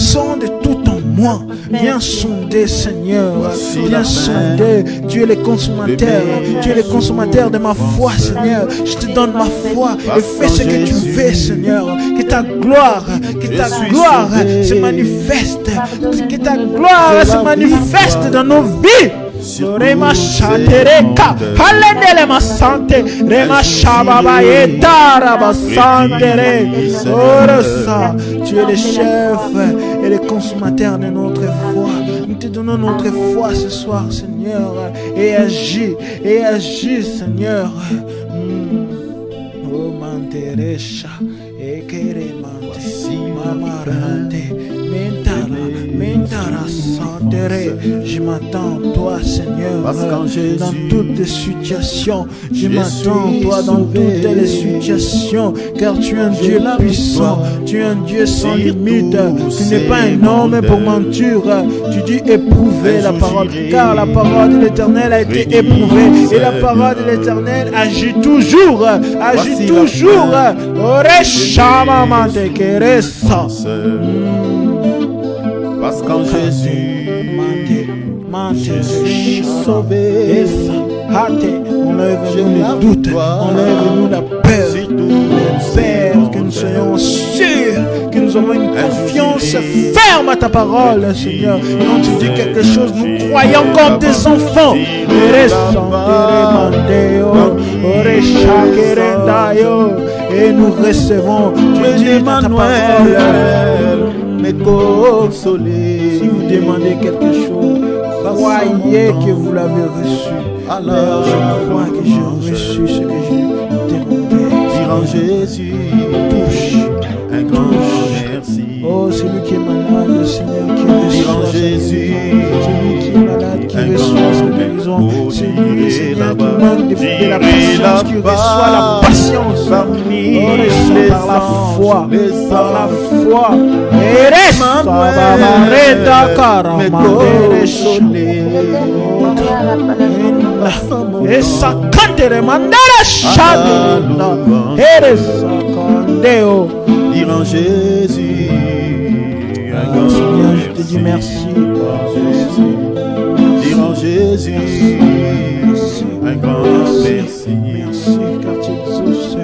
sonde tout en moi. Viens sonder, Seigneur. Viens sonder. Tu es le consommateur. Tu es le consommateur de ma foi, Seigneur. Je te donne ma foi et fais ce que tu veux, Seigneur. Que ta gloire se manifeste. Que ta gloire se manifeste dans nos vies. Rema Shatereka, Halendele Masante, Rema Shababa Etara Basantere. Orosa, tu es le chef et le consommateur de notre foi. Nous te donnons notre foi ce soir, Seigneur, et agis, Seigneur. Oh Manteresha, Ekeremante, Mamarante, Mentara Santere. Je m'attends toi, Seigneur, dans toutes les situations. Je m'attends toi dans toutes les situations, car tu es un Dieu puissant, tu es un Dieu sans limite. Tu n'es pas un homme pour mentir. Tu dis éprouver la parole, car la parole de l'Éternel a été éprouvée, et la parole de l'Éternel agit toujours, agit toujours. Oreshama Mantekeresa. Parce qu'en Jésus, sauvé, enlève-nous le doute, enlève-nous la peur, Père, que nous soyons sûrs, que nous avons une confiance ferme à ta parole, Seigneur. Quand tu dis quelque chose, nous croyons comme des enfants. Et nous recevons, tu dis ta parole. Mais consoler. Si vous demandez quelque chose, croyez que vous l'avez reçu. Alors je crois que j'ai reçu ce que j'ai demandé. Dire en Jésus, touche un grand merci. Oh, celui qui est malade, Seigneur, qui reçoit Jésus, celui qui est malade, qui reçoit sa guérison, celui, Seigneur, qui manque de la patience, qui reçoit la patience. Oh, par la foi, par la foi. Et reste, et ça cantere mandara shadunda. Et ça candeo. Dire en Jésus, Seigneur, je te dis merci. Dire en Jésus, un grand merci. Merci car tu exauces.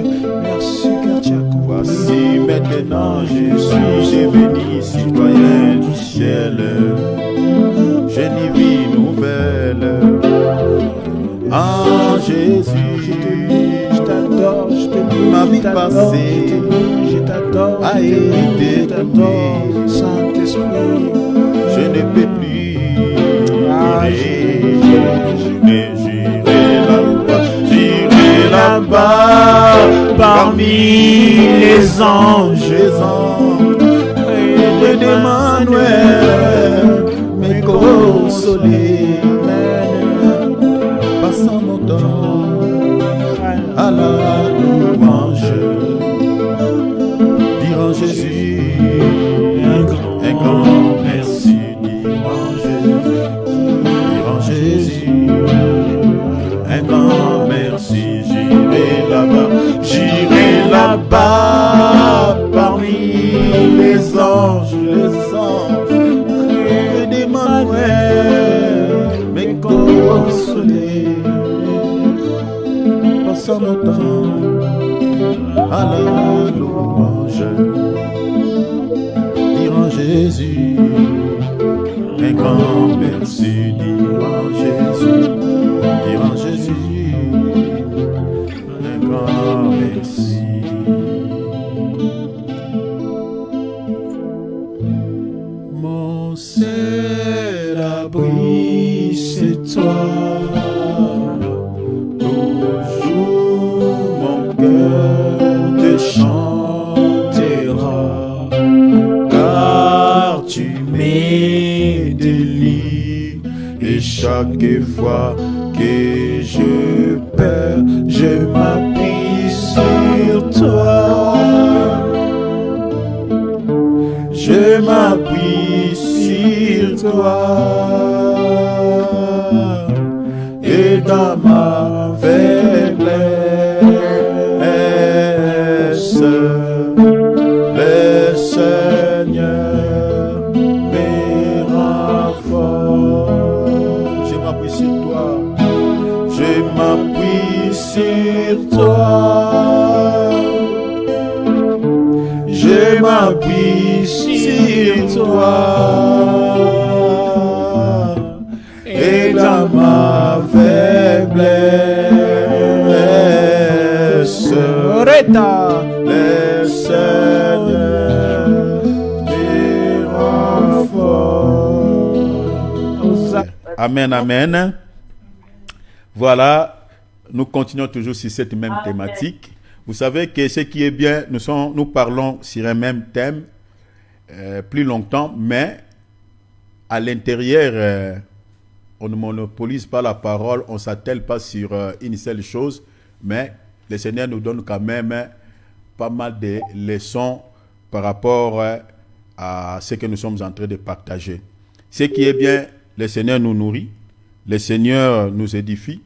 Merci car tu accomplis. Voici maintenant je suis béni, citoyen du ciel. J'ai une vie nouvelle en Jésus. Je t'adore, je te loue. Ma vie passée je t'adore, a été je t'adore, Saint-Esprit. Je ne peux plus j'irai là-bas parmi les anges et d'Emmanuel me consoler, passant mon temps à la louange. Dire en Jésus un grand merci. Dire en Jésus un grand merci. J'irai là-bas parmi les anges et d'Emmanuel me consoler, passant mon temps à la louange. Dire en Jésus un grand merci. Dire en Jésus, dire en Jésus un grand merci. Mon seul abri, c'est toi. Toujours mon cœur te chantera, car tu m'édelis. Et chaque fois que je perds, je m'appuie sur toi. Je m'appuie sur toi. Et dans ma faiblesse, le Seigneur sur toi. Je m'appuie sur toi. Et dans ma faiblesse, le Seigneur me rend fort. Amen, amen. Voilà, nous continuons toujours sur cette même thématique. Vous savez que ce qui est bien, nous parlons sur un même thème plus longtemps, mais à l'intérieur, on ne monopolise pas la parole, on ne s'attelle pas sur une seule chose, mais le Seigneur nous donne quand même pas mal de leçons par rapport à ce que nous sommes en train de partager. Ce qui est bien, le Seigneur nous nourrit, le Seigneur nous édifie,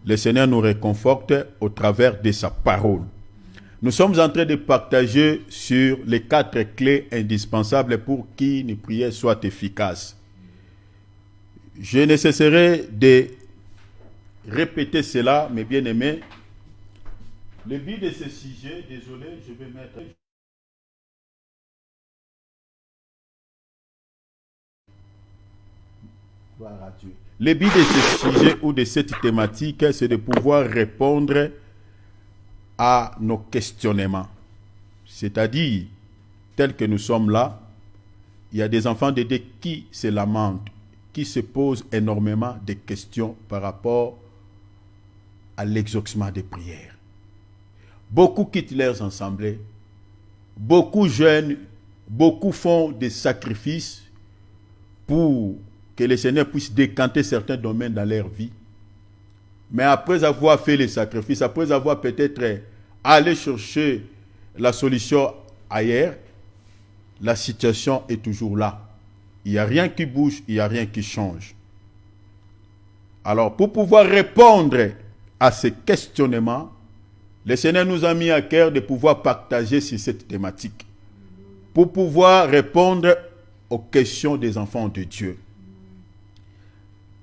le Seigneur nous réconforte au travers de sa parole. Nous sommes en train de partager sur les 4 clés indispensables pour qu'une prière soit efficace. Je ne cesserai de répéter cela, mes bien-aimés. Le but de ce sujet, désolé, je vais mettre... Le but de ce sujet ou de cette thématique, c'est de pouvoir répondre à nos questionnements. C'est-à-dire, tels que nous sommes là, il y a des enfants de Dieu qui se lamentent, qui se posent énormément de questions par rapport à l'exaucement des prières. Beaucoup quittent leurs assemblées, beaucoup jeûnent, beaucoup font des sacrifices pour que le Seigneur puisse décanter certains domaines dans leur vie. Mais après avoir fait les sacrifices, après avoir peut-être allé chercher la solution ailleurs, la situation est toujours là. Il n'y a rien qui bouge, il n'y a rien qui change. Alors, pour pouvoir répondre à ces questionnements, le Seigneur nous a mis à cœur de pouvoir partager sur cette thématique. Pour pouvoir répondre aux questions des enfants de Dieu.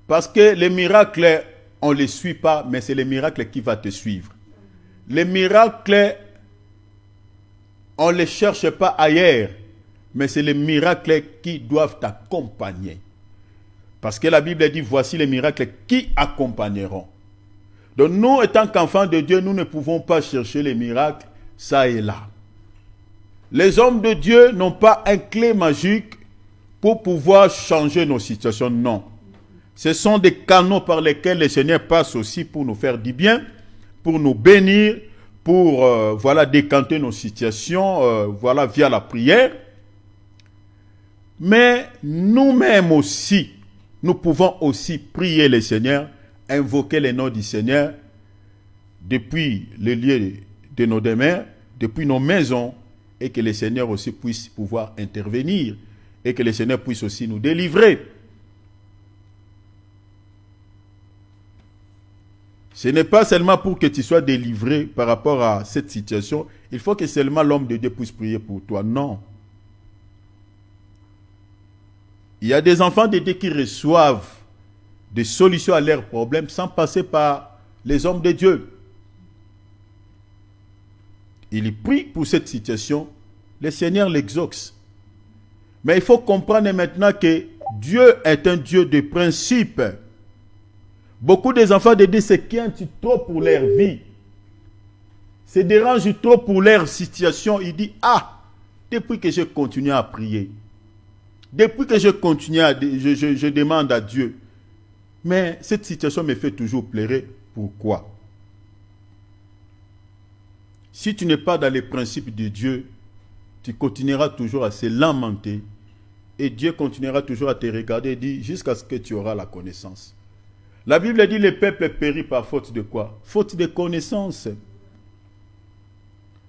Parce que les miracles, on ne les suit pas, mais c'est les miracles qui vont te suivre. Les miracles, on ne les cherche pas ailleurs, mais c'est les miracles qui doivent t'accompagner. Parce que la Bible dit, voici les miracles qui accompagneront. Donc nous, étant qu'enfants de Dieu, nous ne pouvons pas chercher les miracles, ça et là. Les hommes de Dieu n'ont pas un clé magique pour pouvoir changer nos situations, non. Ce sont des canaux par lesquels le Seigneur passe aussi pour nous faire du bien, pour nous bénir, pour décanter nos situations, via la prière. Mais nous-mêmes aussi, nous pouvons aussi prier le Seigneur, invoquer le nom du Seigneur depuis les lieux de nos demeures, depuis nos maisons, et que le Seigneur aussi puisse pouvoir intervenir, et que le Seigneur puisse aussi nous délivrer. Ce n'est pas seulement pour que tu sois délivré par rapport à cette situation. Il faut que seulement l'homme de Dieu puisse prier pour toi. Non. Il y a des enfants de Dieu qui reçoivent des solutions à leurs problèmes sans passer par les hommes de Dieu. Ils prient pour cette situation. Le Seigneur l'exauce. Mais il faut comprendre maintenant que Dieu est un Dieu de principe. Beaucoup des enfants de Dieu s'inquiètent trop pour leur vie. Se dérangent trop pour leur situation. Ils disent, depuis que je continue à prier, depuis que je continue je demande à Dieu, mais cette situation me fait toujours pleurer. Pourquoi? Si tu n'es pas dans les principes de Dieu, tu continueras toujours à se lamenter et Dieu continuera toujours à te regarder et dire jusqu'à ce que tu auras la connaissance. La Bible dit le peuple périt par faute de quoi? Faute de connaissance.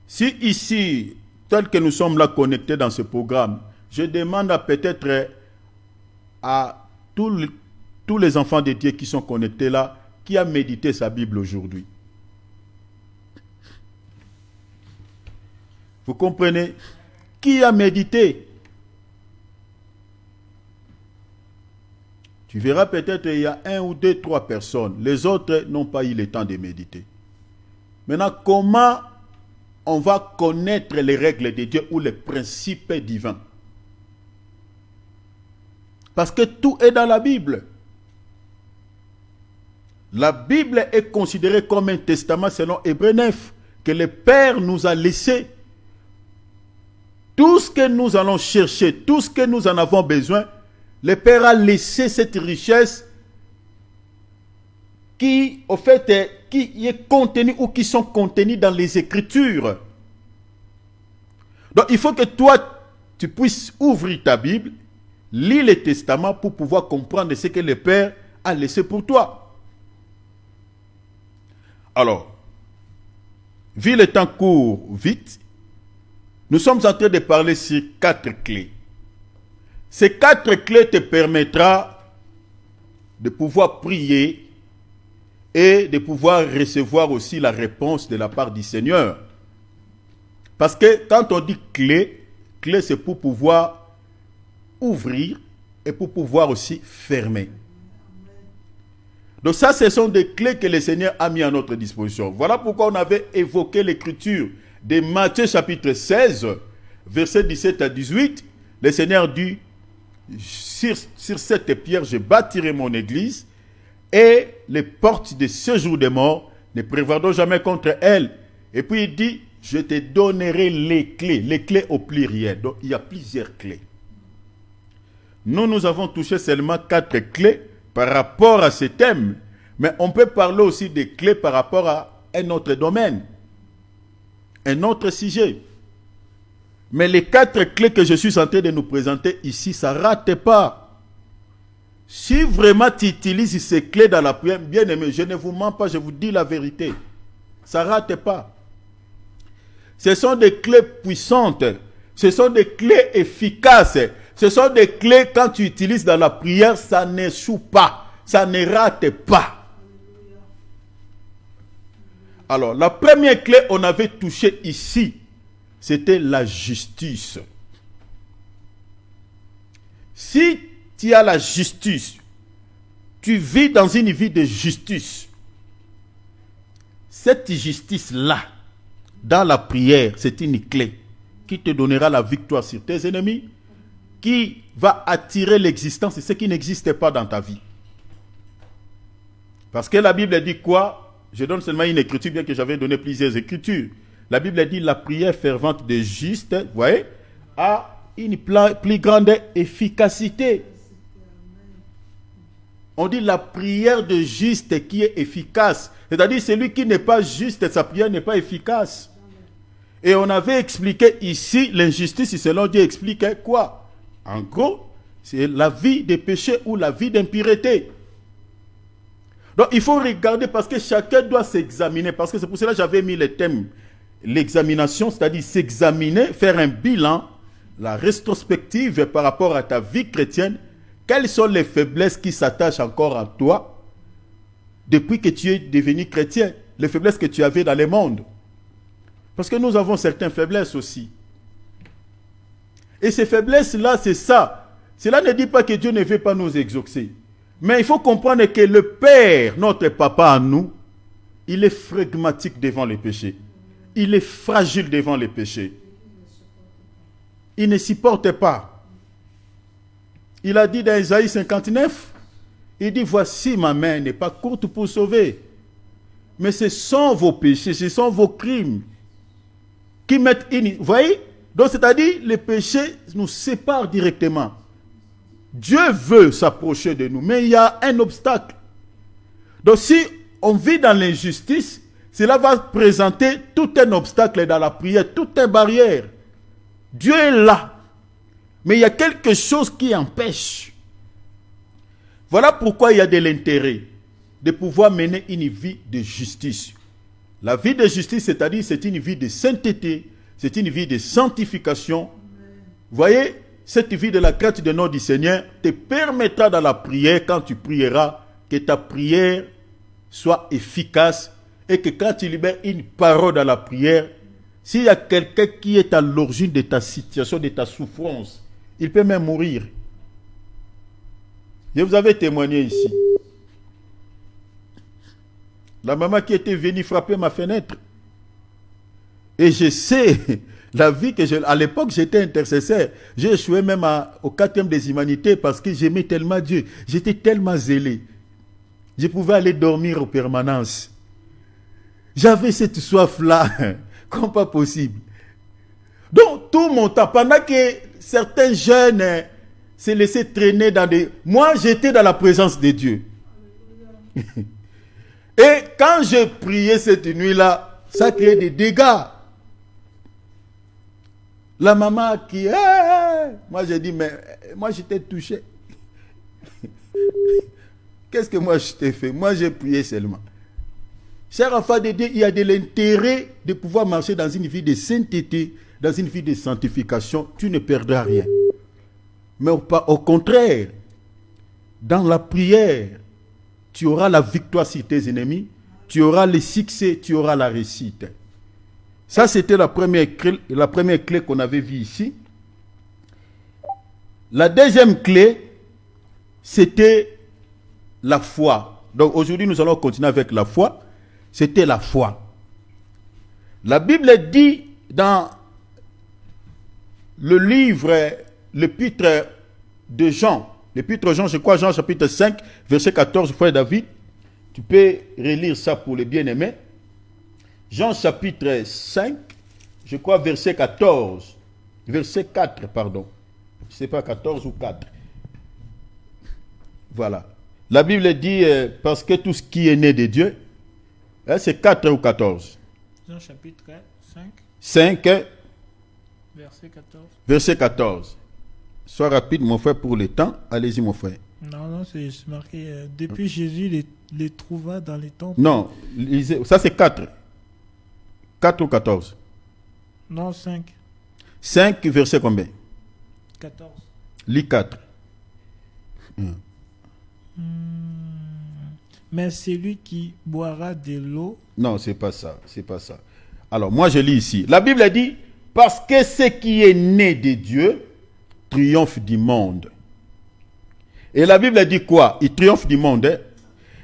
Si ici, tel que nous sommes là connectés dans ce programme, je demande peut-être à tous les enfants de Dieu qui sont connectés là, qui a médité sa Bible aujourd'hui? Vous comprenez? Qui a médité? Tu verras peut-être il y a 1 ou 2, 3 personnes. Les autres n'ont pas eu le temps de méditer. Maintenant, comment on va connaître les règles de Dieu ou les principes divins? Parce que tout est dans la Bible. La Bible est considérée comme un testament selon Hébreux 9 que le Père nous a laissé. Tout ce que nous allons chercher, tout ce que nous en avons besoin, le Père a laissé cette richesse qui, au fait, qui est contenue ou qui sont contenues dans les Écritures. Donc, il faut que toi, tu puisses ouvrir ta Bible, lire les testaments pour pouvoir comprendre ce que le Père a laissé pour toi. Alors, vu le temps court vite, nous sommes en train de parler sur 4 clés. Ces 4 clés te permettront de pouvoir prier et de pouvoir recevoir aussi la réponse de la part du Seigneur. Parce que quand on dit clé, clé c'est pour pouvoir ouvrir et pour pouvoir aussi fermer. Donc ça, ce sont des clés que le Seigneur a mis à notre disposition. Voilà pourquoi on avait évoqué l'écriture de Matthieu chapitre 16, versets 17 à 18. Le Seigneur dit, sur cette pierre, je bâtirai mon église et les portes de séjour des morts ne prévaudront jamais contre elle. Et puis il dit, je te donnerai les clés au pluriel. Donc il y a plusieurs clés. Nous avons touché seulement 4 clés par rapport à ce thème, mais on peut parler aussi des clés par rapport à un autre domaine, un autre sujet. Mais les 4 clés que je suis en train de nous présenter ici, ça ne rate pas. Si vraiment tu utilises ces clés dans la prière, bien aimé, je ne vous mens pas, je vous dis la vérité. Ça ne rate pas. Ce sont des clés puissantes. Ce sont des clés efficaces. Ce sont des clés, quand tu utilises dans la prière, ça n'échoue pas. Ça ne rate pas. Alors, la première clé, on avait touché ici, c'était la justice. Si tu as la justice, tu vis dans une vie de justice. Cette justice-là, dans la prière, c'est une clé qui te donnera la victoire sur tes ennemis, qui va attirer l'existence de ce qui n'existe pas dans ta vie. Parce que la Bible dit quoi? Je donne seulement une écriture, bien que j'avais donné plusieurs écritures. La Bible dit la prière fervente des justes, vous voyez, a une plus grande efficacité. On dit la prière de juste qui est efficace. C'est-à-dire celui qui n'est pas juste, sa prière n'est pas efficace. Et on avait expliqué ici l'injustice, selon Dieu expliquait quoi? En gros, c'est la vie de péché ou la vie d'impureté. Donc il faut regarder parce que chacun doit s'examiner. Parce que c'est pour cela que j'avais mis le thème, l'examination, c'est-à-dire s'examiner, faire un bilan, la rétrospective par rapport à ta vie chrétienne. Quelles sont les faiblesses qui s'attachent encore à toi depuis que tu es devenu chrétien? Les faiblesses que tu avais dans le monde. Parce que nous avons certaines faiblesses aussi. Et ces faiblesses-là, c'est ça. Cela ne dit pas que Dieu ne veut pas nous exaucer. Mais il faut comprendre que le Père, notre Papa à nous, il est flegmatique devant les péchés. Il est fragile devant les péchés. Il ne supporte pas. Il a dit dans Isaïe 59, il dit, voici ma main n'est pas courte pour sauver. Mais ce sont vos péchés, ce sont vos crimes qui mettent une... Vous voyez? Donc c'est-à-dire, les péchés nous séparent directement. Dieu veut s'approcher de nous, mais il y a un obstacle. Donc si on vit dans l'injustice, cela va présenter tout un obstacle dans la prière, toute une barrière. Dieu est là. Mais il y a quelque chose qui empêche. Voilà pourquoi il y a de l'intérêt de pouvoir mener une vie de justice. La vie de justice, c'est-à-dire c'est une vie de sainteté, c'est une vie de sanctification. Vous voyez, cette vie de la crainte de nom du Seigneur te permettra dans la prière, quand tu prieras, que ta prière soit efficace et que quand tu libères une parole dans la prière, s'il y a quelqu'un qui est à l'origine de ta situation, de ta souffrance, il peut même mourir. Je vous avais témoigné ici. La maman qui était venue frapper ma fenêtre, Et je sais la vie que à l'époque, j'étais intercesseur. J'ai échoué même au 4e des humanités parce que j'aimais tellement Dieu. J'étais tellement zélé. Je pouvais aller dormir en permanence. J'avais cette soif-là, comme pas possible. Donc, tout mon temps, pendant que certains jeunes se laissaient traîner dans des... Moi, j'étais dans la présence de Dieu. Et quand je priais cette nuit-là, ça créait des dégâts. La maman qui... moi, j'ai dit, mais moi, j'étais touché. Qu'est-ce que moi, je t'ai fait? Moi, j'ai prié seulement. Cher enfant de Dieu, il y a de l'intérêt de pouvoir marcher dans une vie de sainteté, dans une vie de sanctification. Tu ne perdras rien. Mais au contraire, dans la prière, tu auras la victoire sur tes ennemis, tu auras le succès, tu auras la réussite. Ça, c'était la première clé qu'on avait vue ici. La deuxième clé, c'était la foi. Donc aujourd'hui, nous allons continuer avec la foi. C'était la foi. La Bible dit dans le livre, l'épître de Jean, l'épître Jean, je crois, Jean chapitre 5, verset 14, frère David, tu peux relire ça pour les bien-aimés. Jean chapitre 5, je crois, verset 14, verset 4, pardon. Je ne sais pas, 14 ou 4. Voilà. La Bible dit, parce que tout ce qui est né de Dieu, c'est 4 ou 14. Jean chapitre 5. 5. Verset 14. Verset 14. Sois rapide, mon frère, pour le temps. Allez-y, mon frère. Non, c'est marqué. Depuis Jésus les trouva dans les temples. Non, ça c'est 4. 4 ou 14. Non, 5. 5, verset combien? 14. Lis 4. Mais celui qui boira de l'eau... Non, c'est pas ça. C'est pas ça. Alors, moi, je lis ici. La Bible dit, parce que ce qui est né de Dieu triomphe du monde. Et la Bible dit quoi? Il triomphe du monde. Hein?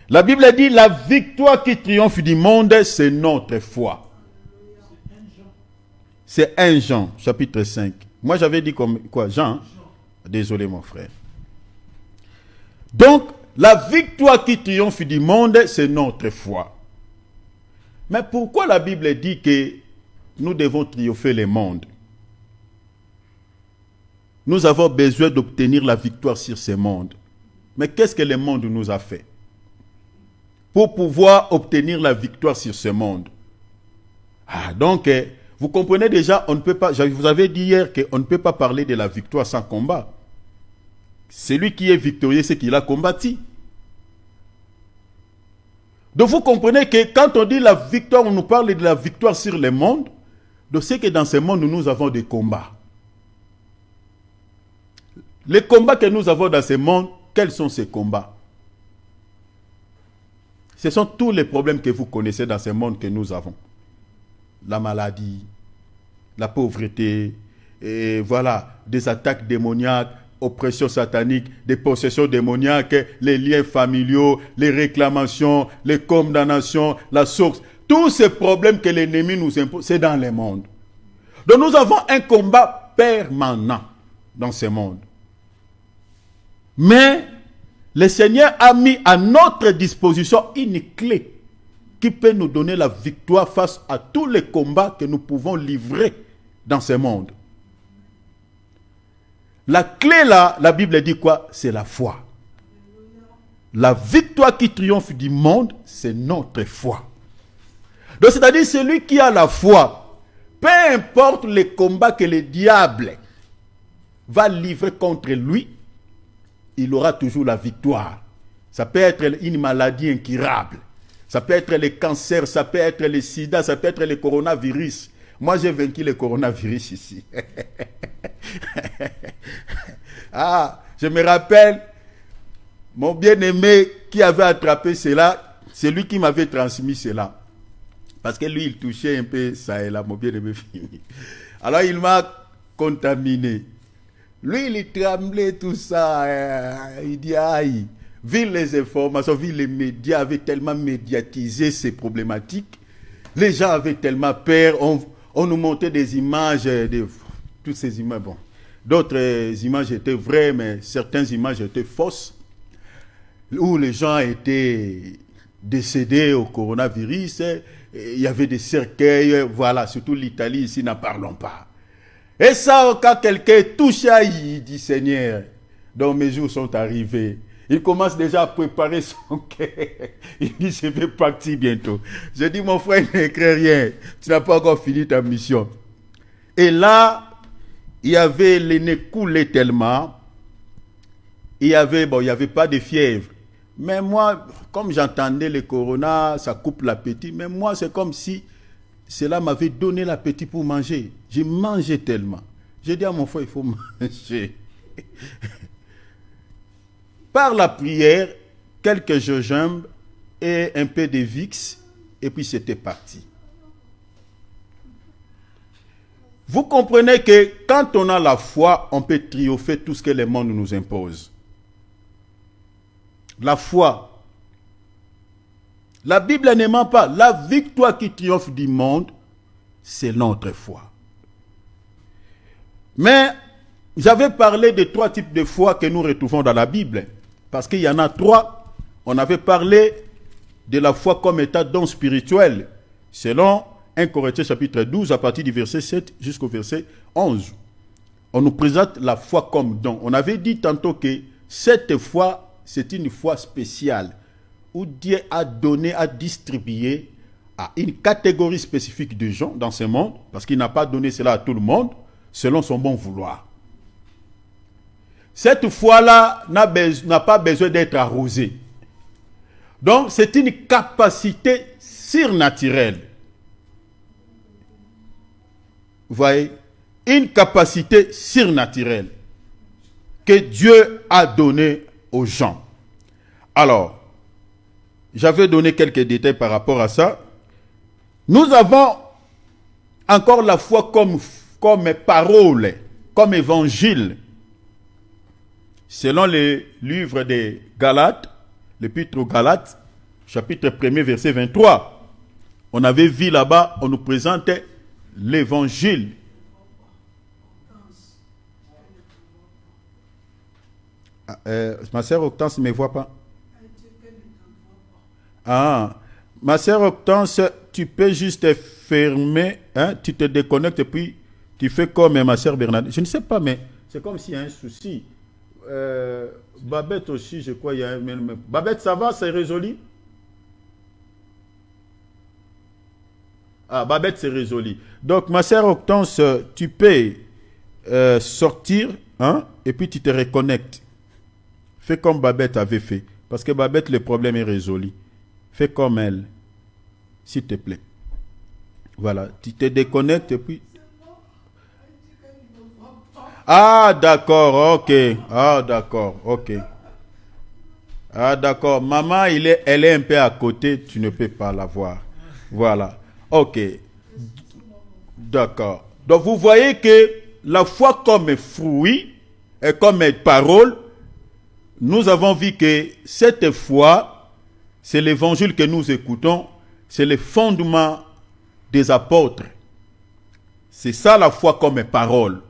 La Bible dit, la victoire qui triomphe du monde, c'est notre foi. C'est 1 Jean, chapitre 5. Moi, j'avais dit comme quoi? Jean? Désolé, mon frère. Donc, la victoire qui triomphe du monde, c'est notre foi. Mais pourquoi la Bible dit que nous devons triompher le monde? Nous avons besoin d'obtenir la victoire sur ce monde. Mais qu'est-ce que le monde nous a fait pour pouvoir obtenir la victoire sur ce monde? Donc, vous comprenez déjà, on ne peut pas, je vous avais dit hier qu'on ne peut pas parler de la victoire sans combat. Celui qui est victorieux, c'est qu'il a combattu. Donc vous comprenez que quand on dit la victoire, on nous parle de la victoire sur le monde. Donc c'est que dans ce monde, nous avons des combats. Les combats que nous avons dans ce monde, quels sont ces combats? Ce sont tous les problèmes que vous connaissez dans ce monde que nous avons. La maladie, la pauvreté, et voilà, des attaques démoniaques, oppression satanique, des possessions démoniaques, les liens familiaux, les réclamations, les condamnations, la source. Tous ces problèmes que l'ennemi nous impose, c'est dans le monde. Donc nous avons un combat permanent dans ce monde. Mais le Seigneur a mis à notre disposition une clé qui peut nous donner la victoire face à tous les combats que nous pouvons livrer dans ce monde. La clé là, la Bible dit quoi? C'est la foi. La victoire qui triomphe du monde, c'est notre foi. Donc c'est-à-dire celui qui a la foi, peu importe les combats que le diable va livrer contre lui, il aura toujours la victoire. Ça peut être une maladie incurable. Ça peut être le cancer, ça peut être le sida, ça peut être le coronavirus. Moi, j'ai vaincu le coronavirus ici. Je me rappelle, mon bien-aimé qui avait attrapé cela, c'est lui qui m'avait transmis cela. Parce que lui, il touchait un peu ça et là, mon bien-aimé fini. Alors, il m'a contaminé. Lui, il tremblait, tout ça. Il dit, aïe. Vu les informations, vu les médias avaient tellement médiatisé ces problématiques, les gens avaient tellement peur, On nous montrait des images, toutes ces images. Bon, d'autres images étaient vraies, mais certaines images étaient fausses, où les gens étaient décédés au coronavirus. Il y avait des cercueils, voilà, surtout l'Italie, ici, n'en parlons pas. Et ça, quand quelqu'un touche à il dit, Seigneur, donc mes jours sont arrivés. Il commence déjà à préparer son cœur. Il dit, je vais partir bientôt. Je dis, mon frère, n'écris rien. Tu n'as pas encore fini ta mission. Et là, il y avait les nez coulés tellement. Il y avait pas de fièvre. Mais moi, comme j'entendais le corona, ça coupe l'appétit. Mais moi, c'est comme si cela m'avait donné l'appétit pour manger. J'ai mangé tellement. J'ai dit à mon frère, il faut manger. Par la prière, quelques gingembre et un peu de Vicks, et puis c'était parti. Vous comprenez que quand on a la foi, on peut triompher tout ce que le monde nous impose. La foi. La Bible ne ment pas. La victoire qui triomphe du monde, c'est notre foi. Mais j'avais parlé de 3 types de foi que nous retrouvons dans la Bible. Parce qu'il y en a 3. On avait parlé de la foi comme état don spirituel. Selon 1 Corinthiens chapitre 12, à partir du verset 7 jusqu'au verset 11. On nous présente la foi comme don. On avait dit tantôt que cette foi, c'est une foi spéciale. Où Dieu a donné, a distribué à une catégorie spécifique de gens dans ce monde. Parce qu'il n'a pas donné cela à tout le monde, selon son bon vouloir. Cette foi-là n'a pas besoin d'être arrosée. Donc, c'est une capacité surnaturelle. Vous voyez? Une capacité surnaturelle que Dieu a donnée aux gens. Alors, j'avais donné quelques détails par rapport à ça. Nous avons encore la foi comme parole, comme évangile. Selon le livre des Galates, l'épître aux Galates, chapitre 1er, verset 23, on avait vu là-bas, on nous présentait l'évangile. Ma sœur Octance ne me voit pas. Ah, ma sœur Octance, tu peux juste fermer, hein, tu te déconnectes et puis tu fais comme ma sœur Bernadette. Je ne sais pas, mais c'est comme s'il y a un souci. Babette aussi, je crois, il y a un... Babette, ça va, c'est résolu? Ah, Babette, c'est résolu. Donc, ma sœur Octance, tu peux sortir, hein, et puis tu te reconnectes. Fais comme Babette avait fait. Parce que Babette, le problème est résolu. Fais comme elle, s'il te plaît. Voilà, tu te déconnectes et puis... Ah, d'accord, ok. Ah, d'accord, ok. Ah, d'accord. Maman, elle est un peu à côté, tu ne peux pas la voir. Voilà. Ok. D'accord. Donc, vous voyez que la foi comme fruit et comme parole, nous avons vu que cette foi, c'est l'évangile que nous écoutons, c'est le fondement des apôtres. C'est ça la foi comme parole.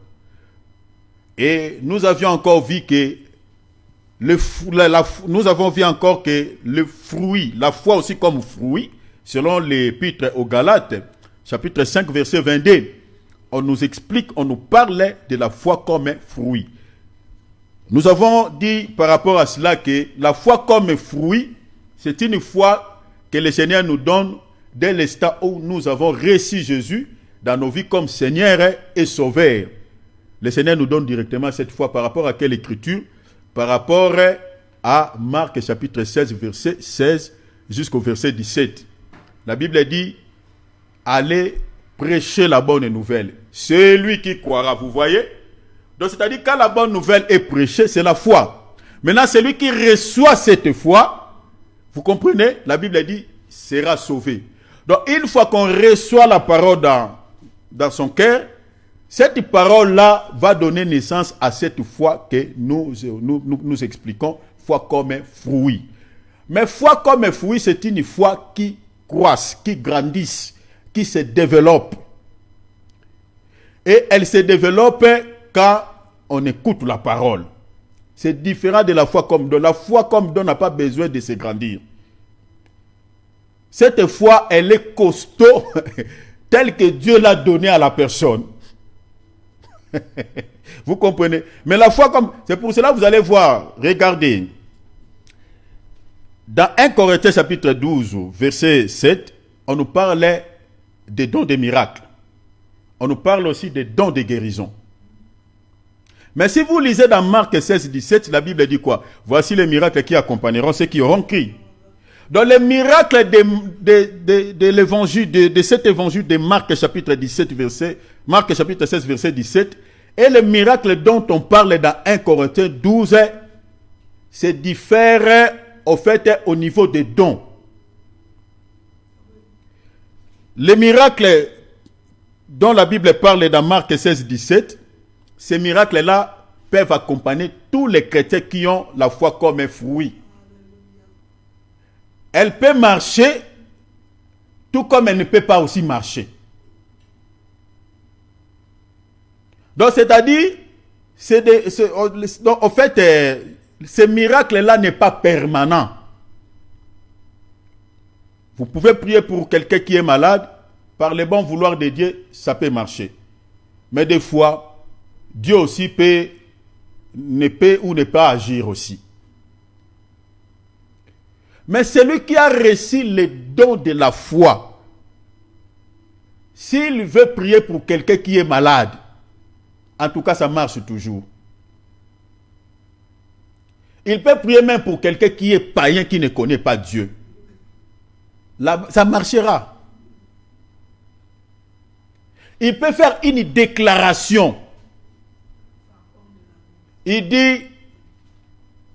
Et nous avions encore vu que nous avons vu encore que le fruit, la foi aussi comme fruit, selon l'épître aux Galates, chapitre 5, verset 22, on nous explique, on nous parlait de la foi comme fruit. Nous avons dit par rapport à cela que la foi comme fruit, c'est une foi que le Seigneur nous donne dès l'instant où nous avons reçu Jésus dans nos vies comme Seigneur et Sauveur. Le Seigneur nous donne directement cette foi par rapport à quelle écriture? Par rapport à Marc chapitre 16, verset 16 jusqu'au verset 17. La Bible dit, allez prêcher la bonne nouvelle. Celui qui croira, vous voyez? Donc c'est-à-dire quand la bonne nouvelle est prêchée, c'est la foi. Maintenant, celui qui reçoit cette foi, vous comprenez? La Bible dit, sera sauvé. Donc une fois qu'on reçoit la parole dans son cœur, cette parole-là va donner naissance à cette foi que nous expliquons, foi comme fruit. Mais foi comme fruit, c'est une foi qui croisse, qui grandisse, qui se développe. Et elle se développe quand on écoute la parole. C'est différent de la foi comme don. La foi comme don n'a pas besoin de se grandir. Cette foi, elle est costaud, telle que Dieu l'a donnée à la personne. Vous comprenez? Mais la foi comme... C'est pour cela que vous allez voir, regardez. Dans 1 Corinthiens chapitre 12, verset 7, on nous parlait des dons des miracles. On nous parle aussi des dons de guérison. Mais si vous lisez dans Marc 16, 17, la Bible dit quoi? Voici les miracles qui accompagneront ceux qui auront cru. Dans les miracles de l'évangile, de cet évangile de Marc chapitre 17, Marc chapitre 16, verset 17, et les miracles dont on parle dans 1 Corinthiens 12, se diffèrent au fait au niveau des dons. Les miracles dont la Bible parle dans Marc 16, 17, ces miracles-là peuvent accompagner tous les chrétiens qui ont la foi comme un fruit. Elle peut marcher, tout comme elle ne peut pas aussi marcher. Donc, c'est-à-dire, en fait, ce miracle-là n'est pas permanent. Vous pouvez prier pour quelqu'un qui est malade, par le bon vouloir de Dieu, ça peut marcher. Mais des fois, Dieu aussi ne peut ou ne pas agir aussi. Mais celui qui a reçu les dons de la foi, s'il veut prier pour quelqu'un qui est malade, en tout cas ça marche toujours. Il peut prier même pour quelqu'un qui est païen, qui ne connaît pas Dieu. Là, ça marchera. Il peut faire une déclaration. Il dit,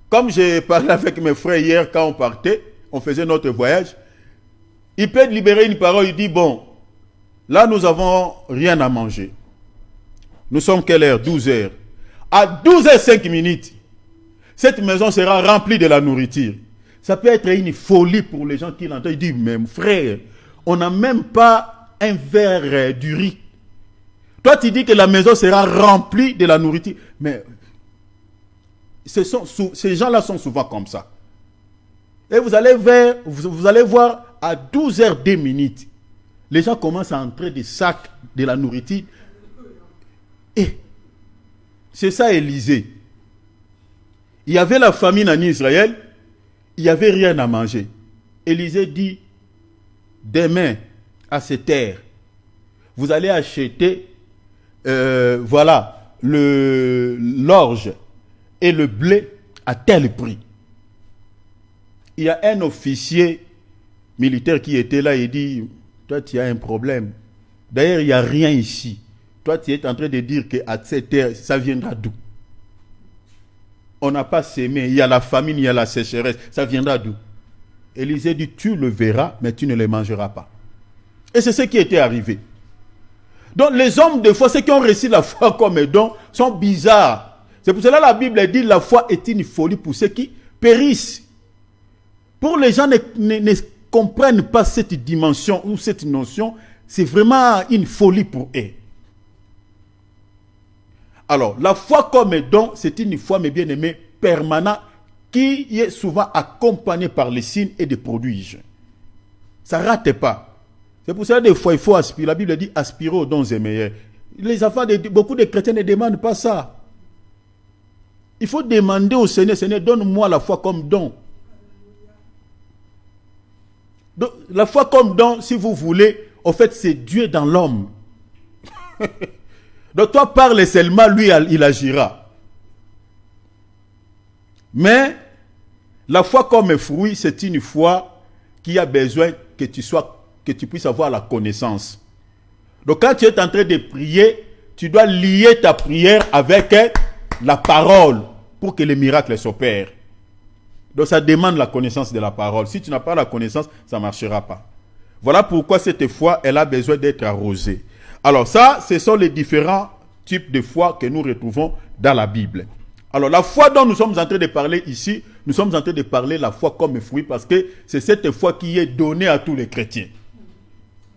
comme j'ai parlé avec mes frères hier quand on partait, on faisait notre voyage, il peut libérer une parole, il dit, bon, là nous avons rien à manger. Nous sommes quelle heure? 12 heures. À 12h05, cette maison sera remplie de la nourriture. Ça peut être une folie pour les gens qui l'entendent. Ils disent, mais frère, on n'a même pas un verre du riz. Toi, tu dis que la maison sera remplie de la nourriture. Mais ces gens-là sont souvent comme ça. Et vous allez voir, à 12h02, les gens commencent à entrer des sacs de la nourriture. Et c'est ça Élisée. Il y avait la famine en Israël, il n'y avait rien à manger. Élisée dit, demain, à cette heure, vous allez acheter voilà, l'orge et le blé à tel prix. Il y a un officier militaire qui était là et dit, toi tu as un problème. D'ailleurs, il n'y a rien ici. Toi tu es en train de dire qu'à cette heure, ça viendra d'où? On n'a pas sémé, il y a la famine, il y a la sécheresse, ça viendra d'où? Élisée dit, tu le verras, mais tu ne le mangeras pas. Et c'est ce qui était arrivé. Donc les hommes de foi, ceux qui ont reçu la foi comme don, sont bizarres. C'est pour cela que la Bible dit, la foi est une folie pour ceux qui périssent. Pour les gens ne comprennent pas cette dimension ou cette notion, c'est vraiment une folie pour eux. Alors, la foi comme don, c'est une foi, mes bien-aimés, permanente, qui est souvent accompagnée par les signes et des prodiges. Ça ne rate pas. C'est pour ça que des fois, il faut aspirer. La Bible dit aspirer aux dons et meilleurs. Les enfants beaucoup de chrétiens ne demandent pas ça. Il faut demander au Seigneur, Seigneur, donne-moi la foi comme don. Donc, la foi comme don, si vous voulez, en fait, c'est Dieu dans l'homme. Donc toi parle seulement, lui il agira. Mais la foi comme fruit, c'est une foi qui a besoin que tu puisses avoir la connaissance. Donc quand tu es en train de prier, tu dois lier ta prière avec la parole pour que les miracles s'opèrent. Donc ça demande la connaissance de la parole. Si tu n'as pas la connaissance, ça ne marchera pas. Voilà pourquoi cette foi, elle a besoin d'être arrosée. Alors ça, ce sont les différents types de foi que nous retrouvons dans la Bible. Alors la foi dont nous sommes en train de parler ici, nous sommes en train de parler la foi comme fruit parce que c'est cette foi qui est donnée à tous les chrétiens.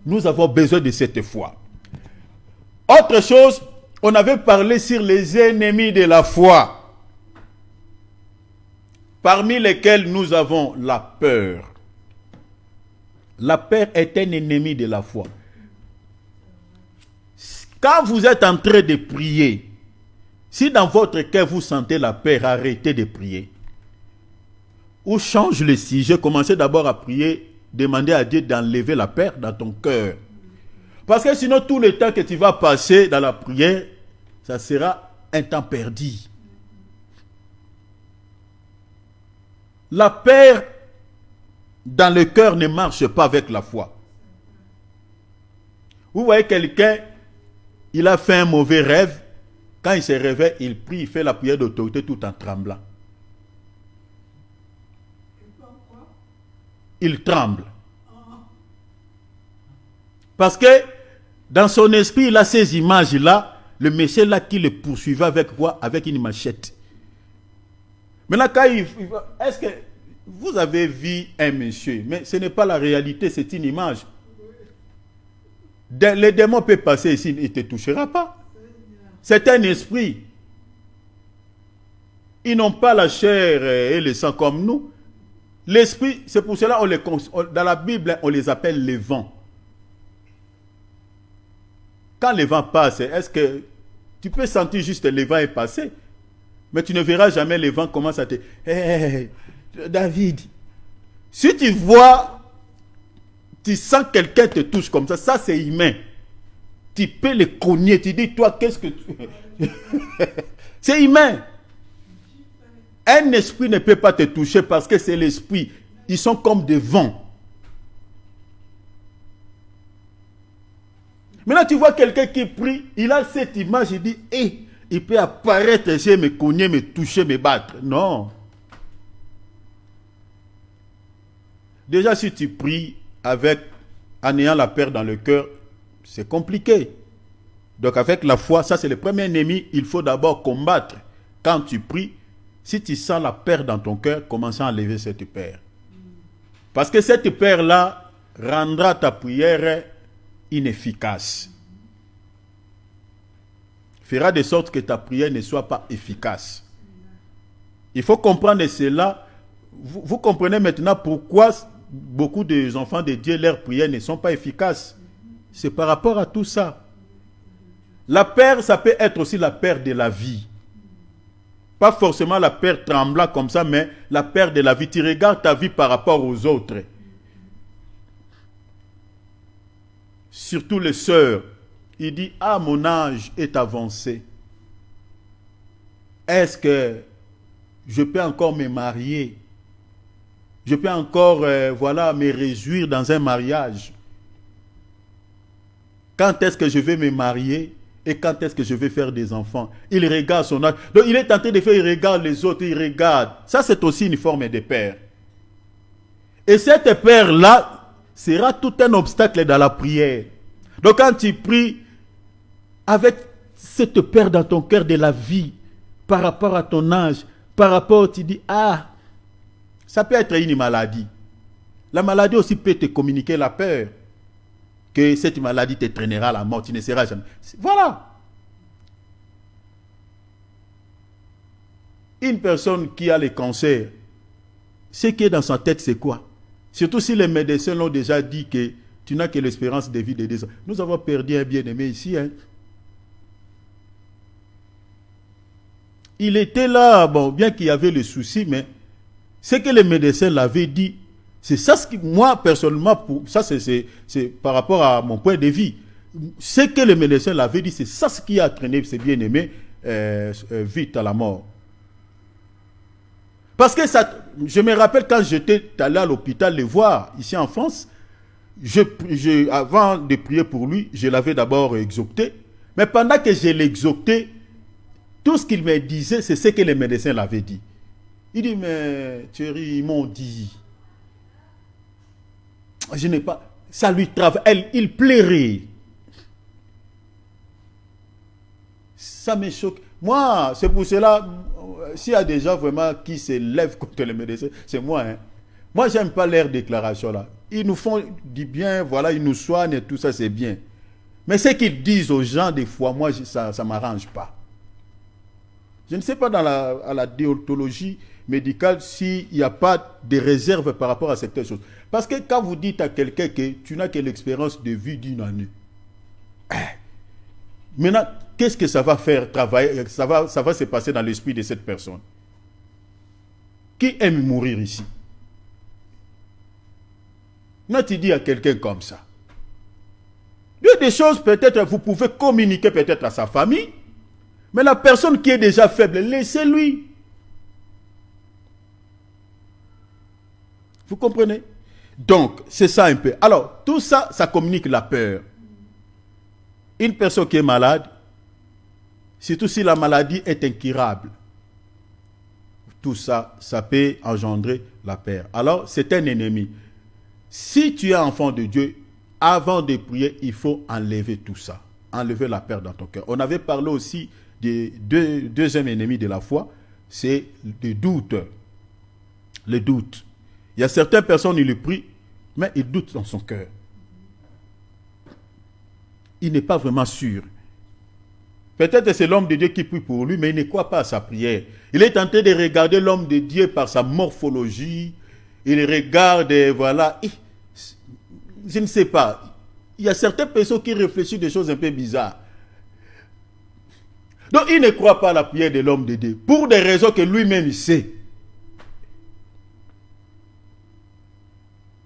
Nous avons besoin de cette foi. Autre chose, on avait parlé sur les ennemis de la foi, parmi lesquels nous avons la peur. La peur est un ennemi de la foi. Quand vous êtes en train de prier, si dans votre cœur vous sentez la peur, arrêtez de prier. Ou change le sujet, commencez d'abord à prier, demandez à Dieu d'enlever la peur dans ton cœur. Parce que sinon, tout le temps que tu vas passer dans la prière, ça sera un temps perdu. La peur dans le cœur ne marche pas avec la foi. Vous voyez quelqu'un, il a fait un mauvais rêve. Quand il se réveille, il prie, il fait la prière d'autorité tout en tremblant. Il tremble. Parce que dans son esprit, il a ces images-là, le monsieur là qui le poursuivait avec quoi? Avec une machette. Maintenant, quand est-ce que vous avez vu un monsieur, mais ce n'est pas la réalité, c'est une image. Les démons peuvent passer ici, il ne te touchera pas. C'est un esprit. Ils n'ont pas la chair et le sang comme nous. L'esprit, c'est pour cela dans la Bible, on les appelle les vents. Quand le vent passe, est-ce que tu peux sentir juste le vent est passé, mais tu ne verras jamais le vent commence à te... Hey, David, si tu vois, tu sens quelqu'un te touche comme ça c'est humain. Tu peux le cogner, tu dis, toi, qu'est-ce que tu... C'est humain. Un esprit ne peut pas te toucher parce que c'est l'esprit. Ils sont comme des vents. Maintenant, tu vois quelqu'un qui prie, il a cette image, il dit, hey, il peut apparaître, essayer me cogner, me toucher, me battre. Non. Déjà, si tu pries en ayant la peur dans le cœur, c'est compliqué. Donc, avec la foi, ça c'est le premier ennemi, il faut d'abord combattre. Quand tu pries, si tu sens la peur dans ton cœur, commence à enlever cette peur. Parce que cette peur-là rendra ta prière inefficace. Fera de sorte que ta prière ne soit pas efficace. Il faut comprendre cela. Vous comprenez maintenant pourquoi beaucoup des enfants de Dieu, leurs prières ne sont pas efficaces. C'est par rapport à tout ça. La peur, ça peut être aussi la peur de la vie. Pas forcément la peur tremblant comme ça, mais la peur de la vie. Tu regardes ta vie par rapport aux autres. Surtout les sœurs. Il dit, ah, mon âge est avancé. Est-ce que je peux encore me marier? Je peux encore, me réjouir dans un mariage? Quand est-ce que je vais me marier? Et quand est-ce que je vais faire des enfants? Il regarde son âge. Donc il est tenté de faire, il regarde les autres, il regarde. Ça, c'est aussi une forme de peur. Et cette peur-là sera tout un obstacle dans la prière. Donc quand tu pries avec cette peur dans ton cœur de la vie, par rapport à ton âge, par rapport, tu dis, ah, ça peut être une maladie. La maladie aussi peut te communiquer la peur. Que cette maladie te traînera à la mort, tu ne seras jamais. Voilà. Une personne qui a le cancer, ce qui est dans sa tête, c'est quoi? Surtout si les médecins l'ont déjà dit que tu n'as que l'espérance de vie de 10 ans. Nous avons perdu un bien-aimé ici. Hein. Il était là, bon, bien qu'il y avait le souci, mais ce que les médecins l'avaient dit, c'est ça ce qui, moi, personnellement, ça c'est par rapport à mon point de vue. Ce que les médecins l'avaient dit, c'est ça ce qui a traîné ces bien-aimés vite à la mort. Parce que ça, je me rappelle quand j'étais allé à l'hôpital le voir, ici en France, avant de prier pour lui, je l'avais d'abord exhorté. Mais pendant que je l'exhortais, tout ce qu'il me disait, c'est ce que les médecins l'avaient dit. Il dit, mais Thierry, ils m'ont dit... Je n'ai pas... Ça lui travaille. Il plairait. Ça me choque. Moi, c'est pour cela, s'il y a des gens vraiment qui se lèvent contre les médecins, c'est moi. Hein. Moi, j'aime pas leur déclaration là. Ils nous font du bien, voilà, ils nous soignent et tout ça, c'est bien. Mais ce qu'ils disent aux gens, des fois, moi, ça ne m'arrange pas. Je ne sais pas à la déontologie médicale s'il n'y a pas de réserve par rapport à certaines choses. Parce que quand vous dites à quelqu'un que tu n'as que l'expérience de vie d'une année, maintenant, qu'est-ce que ça va faire travailler, ça va se passer dans l'esprit de cette personne? Qui aime mourir ici? Quand tu dis à quelqu'un comme ça, il y a des choses, peut-être, vous pouvez communiquer peut-être à sa famille, mais la personne qui est déjà faible, laissez-lui. Vous comprenez? Donc, c'est ça un peu. Alors, tout ça, ça communique la peur. Une personne qui est malade, surtout si la maladie est incurable, tout ça, ça peut engendrer la peur. Alors, c'est un ennemi. Si tu es enfant de Dieu, avant de prier, il faut enlever tout ça. Enlever la peur dans ton cœur. On avait parlé aussi du deuxième ennemi de la foi, c'est le doute. Le doute. Il y a certaines personnes, ils le prient, mais ils doutent dans son cœur. Il n'est pas vraiment sûr. Peut-être que c'est l'homme de Dieu qui prie pour lui, mais il ne croit pas à sa prière. Il est tenté de regarder l'homme de Dieu par sa morphologie. Il regarde, voilà. Je ne sais pas. Il y a certaines personnes qui réfléchissent des choses un peu bizarres. Donc, il ne croit pas à la prière de l'homme de Dieu, pour des raisons que lui-même il sait.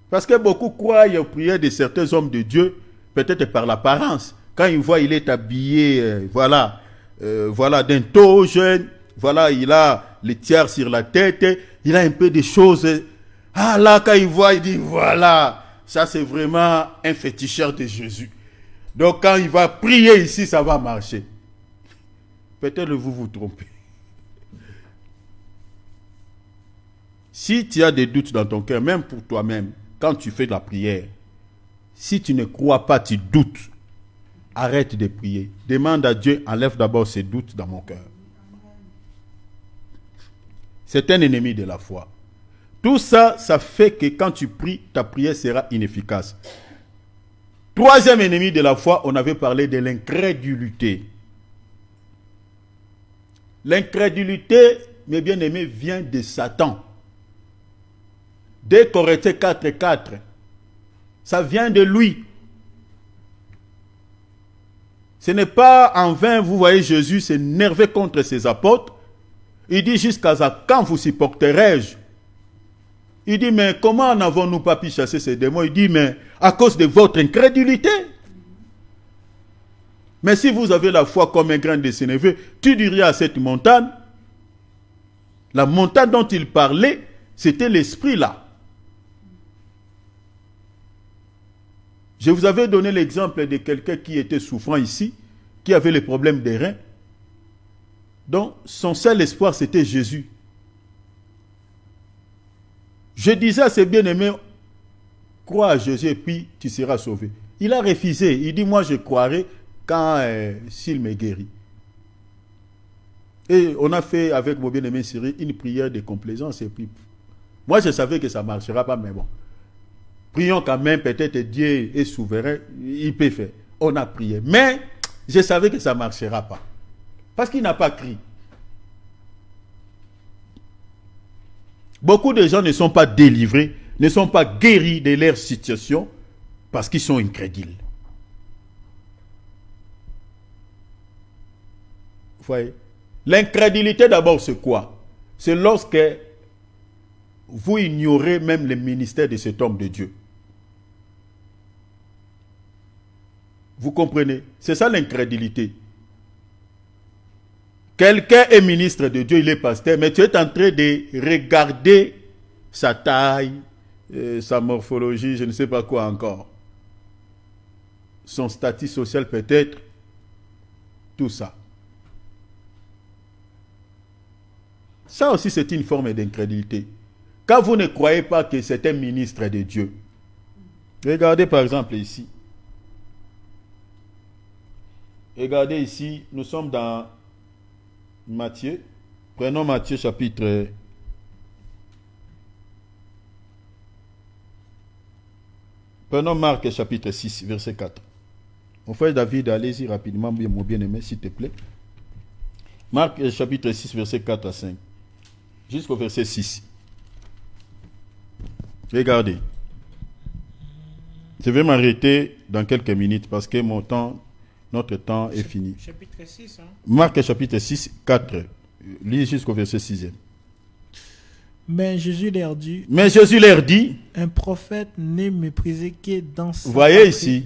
Parce que beaucoup croient aux prières de certains hommes de Dieu, peut-être par l'apparence. Quand ils voient, il est habillé, voilà, d'un toge, voilà, il a les tiers sur la tête, il a un peu de choses. Ah là, quand il voit, il dit, voilà, ça c'est vraiment un féticheur de Jésus. Donc quand il va prier ici, ça va marcher. Peut-être vous vous trompez. Si tu as des doutes dans ton cœur, même pour toi-même, quand tu fais de la prière, si tu ne crois pas, tu doutes, arrête de prier. Demande à Dieu, enlève d'abord ces doutes dans mon cœur. C'est un ennemi de la foi. Tout ça, ça fait que quand tu pries, ta prière sera inefficace. Troisième ennemi de la foi, on avait parlé de l'incrédulité. L'incrédulité, mes bien-aimés, vient de Satan. 2 Corinthiens 4:4. Ça vient de lui. Ce n'est pas en vain, vous voyez, Jésus s'énervait contre ses apôtres. Il dit, jusqu'à quand vous supporterai-je? Il dit, mais comment n'avons-nous pas pu chasser ces démons? Il dit, mais à cause de votre incrédulité. Mais si vous avez la foi comme un grain de sénévé, tu dirais à cette montagne, la montagne dont il parlait, c'était l'esprit là. Je vous avais donné l'exemple de quelqu'un qui était souffrant ici, qui avait les problèmes des reins. Donc, son seul espoir, c'était Jésus. Je disais à ses bien-aimés, crois à Jésus et puis tu seras sauvé. Il a refusé. Il dit, moi je croirai quand s'il me guérit. Et on a fait avec mon bien-aimé Cyril une prière de complaisance. Et puis, moi je savais que ça ne marchera pas, mais bon. Prions quand même, peut-être Dieu est souverain, il peut faire. On a prié. Mais je savais que ça ne marchera pas. Parce qu'il n'a pas crié. Beaucoup de gens ne sont pas délivrés, ne sont pas guéris de leur situation parce qu'ils sont incrédules. Vous voyez? L'incrédulité d'abord c'est quoi? C'est lorsque vous ignorez même le ministère de cet homme de Dieu. Vous comprenez? C'est ça l'incrédulité. Quelqu'un est ministre de Dieu, il est pasteur, mais tu es en train de regarder sa taille, sa morphologie, je ne sais pas quoi encore. Son statut social peut-être, tout ça. Ça aussi c'est une forme d'incrédulité. Quand vous ne croyez pas que c'est un ministre de Dieu, regardez par exemple ici. Regardez ici, nous sommes dans Matthieu. Prenons Matthieu chapitre 6, verset 4. Mon frère David, allez-y rapidement, mon bien-aimé, s'il te plaît. Marc chapitre 6, verset 4 à 5. Jusqu'au verset 6. Regardez. Je vais m'arrêter dans quelques minutes parce que notre temps est fini. Chapitre 6. Marc chapitre 6, 4. Lis jusqu'au verset 6. Mais Jésus leur dit, un prophète n'est méprisé que dans sa vous voyez patrie. ici,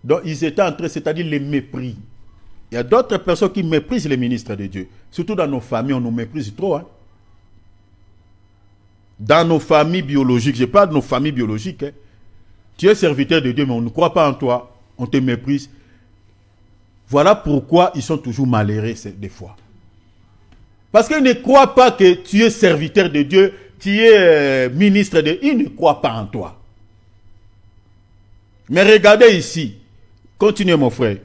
donc ils étaient en train, c'est-à-dire les mépris. Il y a d'autres personnes qui méprisent les ministres de Dieu. Surtout dans nos familles, on nous méprise trop. Hein. Dans nos familles biologiques, je parle de nos familles biologiques. Hein. Tu es serviteur de Dieu, mais on ne croit pas en toi. On te méprise. Voilà pourquoi ils sont toujours malheureux des fois. Parce qu'ils ne croient pas que tu es serviteur de Dieu, tu es ministre de Dieu. Ils ne croient pas en toi. Mais regardez ici. Continuez mon frère.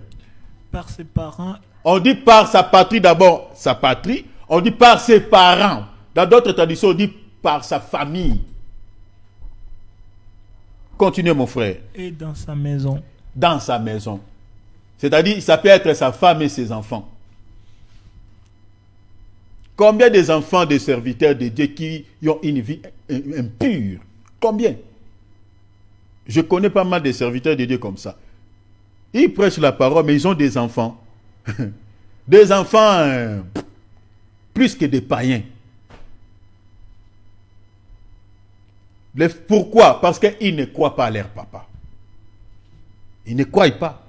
Par ses parents. On dit par sa patrie d'abord, sa patrie. On dit par ses parents. Dans d'autres traditions, on dit par sa famille. Continuez mon frère. Et dans sa maison. Dans sa maison. C'est-à-dire, ça peut être sa femme et ses enfants. Combien des enfants de serviteurs de Dieu qui ont une vie impure? Combien? Je connais pas mal de serviteurs de Dieu comme ça. Ils prêchent la parole, mais ils ont des enfants. Des enfants plus que des païens. Pourquoi? Parce qu'ils ne croient pas à leur papa. Ils ne croient pas.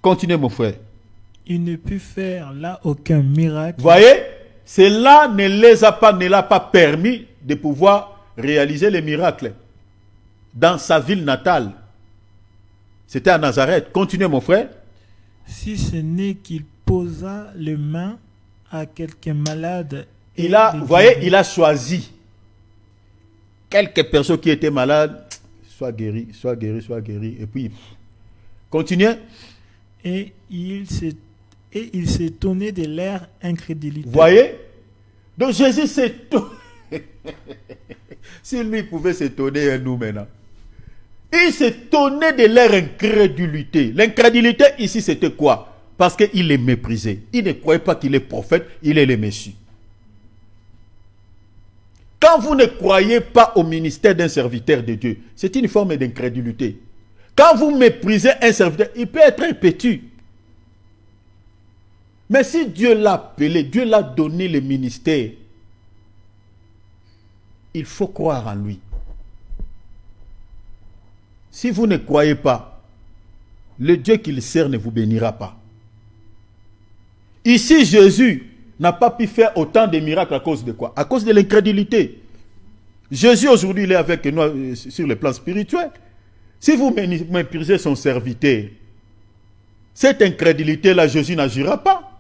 Continuez mon frère. Il ne put faire là aucun miracle. Voyez, cela ne l'a pas permis de pouvoir réaliser les miracles dans sa ville natale. C'était à Nazareth. Continuez mon frère. Si ce n'est qu'il posa les mains à quelqu'un malade. Vous voyez, il a choisi quelques personnes qui étaient malades, soit guéries. Et puis, continuez. Et il s'étonnait de leur incrédulité. Voyez? Donc Jésus s'étonne. Si lui pouvait s'étonner, nous maintenant. Il s'étonnait de leur incrédulité. L'incrédulité ici, c'était quoi? Parce qu'il les méprisait. Il ne croyait pas qu'il est prophète, il est le Messie. Quand vous ne croyez pas au ministère d'un serviteur de Dieu, c'est une forme d'incrédulité. Quand vous méprisez un serviteur, il peut être impétu. Mais si Dieu l'a appelé, Dieu l'a donné le ministère, il faut croire en lui. Si vous ne croyez pas, le Dieu qu'il sert ne vous bénira pas. Ici, Jésus n'a pas pu faire autant de miracles à cause de quoi? À cause de l'incrédulité. Jésus aujourd'hui, il est avec nous sur le plan spirituel. Si vous méprisez son serviteur, cette incrédulité-là, Jésus n'agira pas.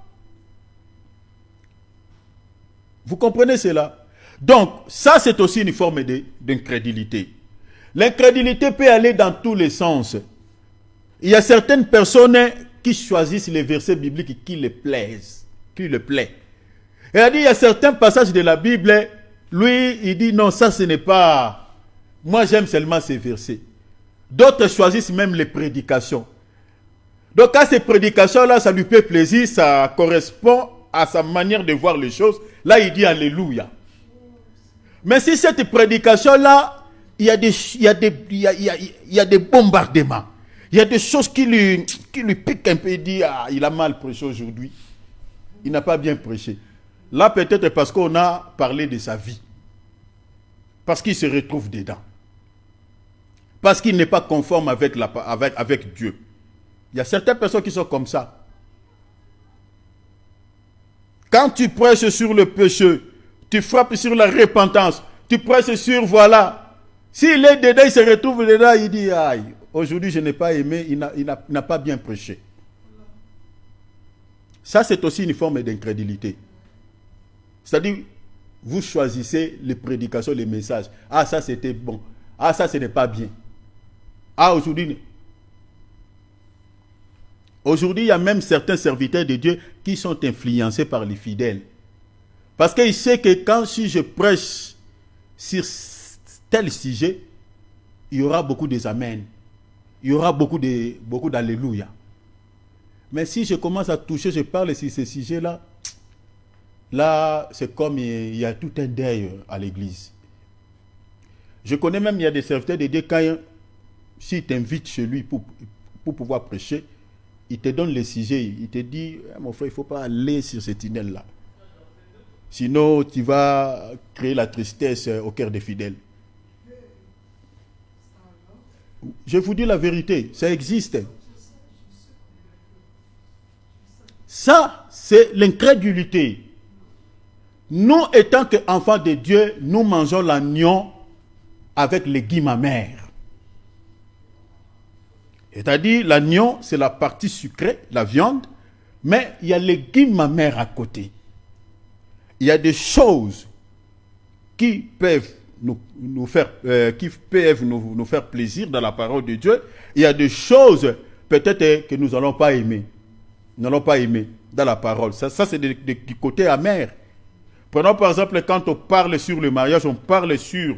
Vous comprenez cela? Donc, ça c'est aussi une forme d'incrédulité. L'incrédulité peut aller dans tous les sens. Il y a certaines personnes qui choisissent les versets bibliques qui les plaisent, qui le plaît. Et il y a certains passages de la Bible, lui, il dit non, ça ce n'est pas... Moi j'aime seulement ces versets. D'autres choisissent même les prédications. Donc à ces prédications-là, ça lui fait plaisir, ça correspond à sa manière de voir les choses. Là, il dit Alléluia. Mais si cette prédication-là, il y a des bombardements. Il y a des choses qui lui piquent un peu. Il dit, ah, il a mal prêché aujourd'hui. Il n'a pas bien prêché. Là, peut-être parce qu'on a parlé de sa vie. Parce qu'il se retrouve dedans. Parce qu'il n'est pas conforme avec Dieu. Il y a certaines personnes qui sont comme ça. Quand tu prêches sur le péché, tu frappes sur la repentance, tu prêches sur voilà. S'il est dedans, il se retrouve dedans, il dit, aïe, aujourd'hui je n'ai pas aimé, il n'a pas bien prêché. Ça, c'est aussi une forme d'incrédulité. C'est-à-dire, vous choisissez les prédications, les messages. Ah, ça c'était bon. Ah, ça ce n'est pas bien. Ah, aujourd'hui, il y a même certains serviteurs de Dieu qui sont influencés par les fidèles. Parce qu'ils savent que si je prêche sur tel sujet, il y aura beaucoup de amens. il y aura beaucoup d'alléluia. Mais si je commence à toucher, je parle sur ces sujets-là, là, c'est comme il y a tout un deuil à l'église. Je connais même, il y a des serviteurs de Dieu, quand s'il t'invite chez lui pour pouvoir prêcher, il te donne les sujets, il te dit, mon frère, il ne faut pas aller sur ce tunnel-là. Sinon, tu vas créer la tristesse au cœur des fidèles. Je vous dis la vérité, ça existe. Ça, c'est l'incrédulité. Nous, étant qu'enfants de Dieu, nous mangeons l'agneau avec les légumes amers. C'est-à-dire, l'agneau, c'est la partie sucrée, la viande, mais il y a les légumes amers à côté. Il y a des choses qui peuvent nous faire plaisir dans la parole de Dieu. Il y a des choses peut-être que nous n'allons pas aimer. Nous n'allons pas aimer dans la parole. Ça c'est du côté amer. Prenons par exemple quand on parle sur le mariage, on parle sur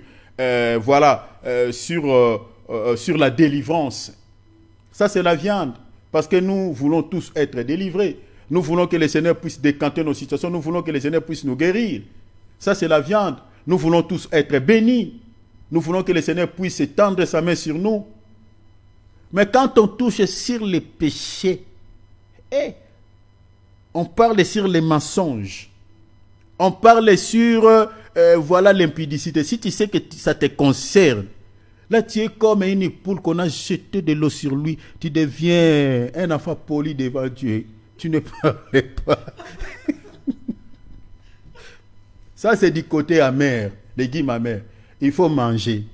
sur la délivrance. Ça c'est la viande. Parce que nous voulons tous être délivrés. Nous voulons que le Seigneur puisse décanter nos situations. Nous voulons que le Seigneur puisse nous guérir. Ça c'est la viande. Nous voulons tous être bénis. Nous voulons que le Seigneur puisse étendre sa main sur nous. Mais quand on touche sur les péchés, on parle sur les mensonges. On parle sur l'impudicité. Si tu sais que ça te concerne, là tu es comme une poule qu'on a jeté de l'eau sur lui. Tu deviens un enfant poli devant Dieu. Tu ne parles pas. Ça c'est du côté amer, légumes amers. Il faut manger.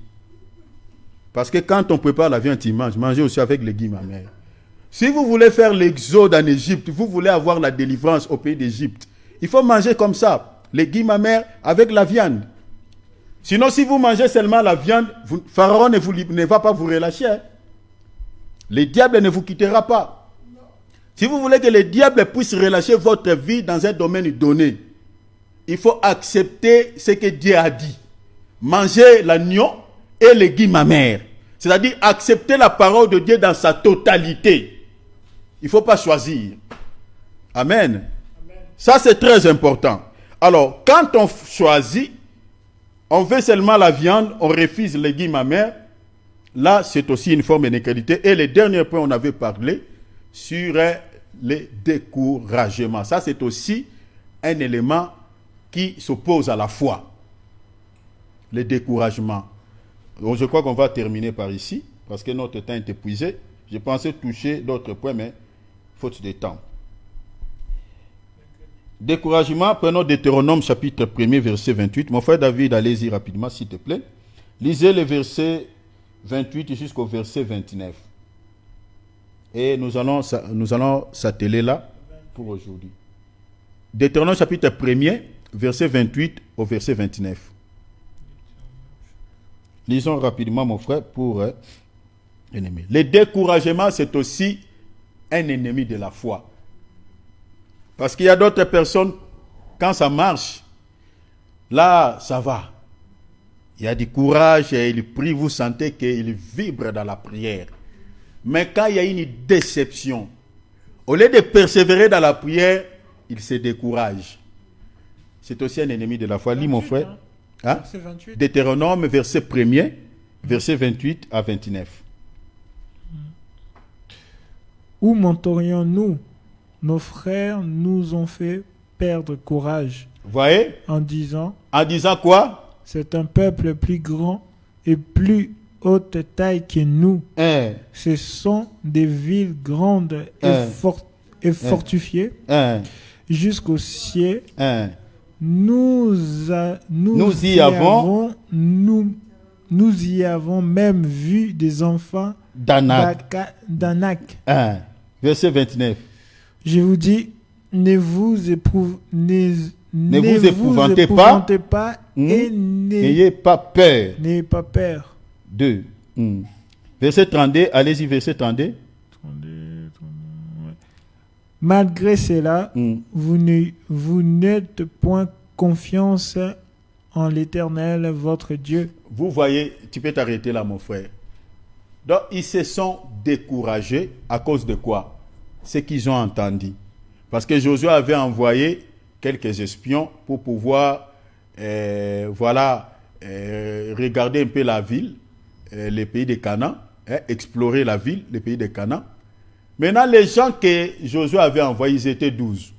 Parce que quand on prépare la viande, tu manges. Mangez aussi avec les légumes amers. Si vous voulez faire l'exode en Égypte, vous voulez avoir la délivrance au pays d'Égypte, il faut manger comme ça, les légumes amers avec la viande. Sinon, si vous mangez seulement la viande, Pharaon ne va pas vous relâcher. Hein. Le diable ne vous quittera pas. Si vous voulez que le diable puisse relâcher votre vie dans un domaine donné, il faut accepter ce que Dieu a dit. Manger l'agneau et les légumes amers. C'est-à-dire accepter la parole de Dieu dans sa totalité. Il ne faut pas choisir. Amen. Ça, c'est très important. Alors, quand on choisit, on veut seulement la viande, on refuse les légumes amers. Là, c'est aussi une forme d'incrédulité. Et le dernier point, on avait parlé sur les découragements. Ça, c'est aussi un élément qui s'oppose à la foi. Les découragements. Donc, je crois qu'on va terminer par ici, parce que notre temps est épuisé. Je pensais toucher d'autres points, mais faute de temps. Découragement, prenons Deutéronome chapitre 1er, verset 28. Mon frère David, allez-y rapidement, s'il te plaît. Lisez le verset 28 jusqu'au verset 29. Et nous allons s'atteler là pour aujourd'hui. Deutéronome chapitre 1er, verset 28 au verset 29. Lisons rapidement, mon frère, pour ennemi. Le découragement, c'est aussi un ennemi de la foi. Parce qu'il y a d'autres personnes, quand ça marche, là, ça va. Il y a du courage, et il prie, vous sentez qu'il vibre dans la prière. Mais quand il y a une déception, au lieu de persévérer dans la prière, il se décourage. C'est aussi un ennemi de la foi. Lis, mon frère. Hein? Deutéronome, verset 1er, verset 28 à 29. Où mentorions-nous? Nos frères nous ont fait perdre courage. Voyez? En disant quoi? C'est un peuple plus grand et plus haute taille que nous. Ce sont des villes grandes et fortifiées jusqu'au ciel. Nous y avons même vu des enfants d'Anak. Verset 29. Je vous dis, ne vous épouvantez pas et n'ayez pas peur. N'ayez pas peur. 2. Verset 32, allez-y, verset 32. Malgré cela, vous n'êtes point confiance en l'Éternel, votre Dieu. Vous voyez, tu peux t'arrêter là, mon frère. Donc, ils se sont découragés à cause de quoi? Ce qu'ils ont entendu. Parce que Josué avait envoyé quelques espions pour pouvoir, regarder un peu la ville, les pays de Canaan, explorer la ville, les pays de Canaan. Maintenant, les gens que Josué avait envoyés, ils étaient 12.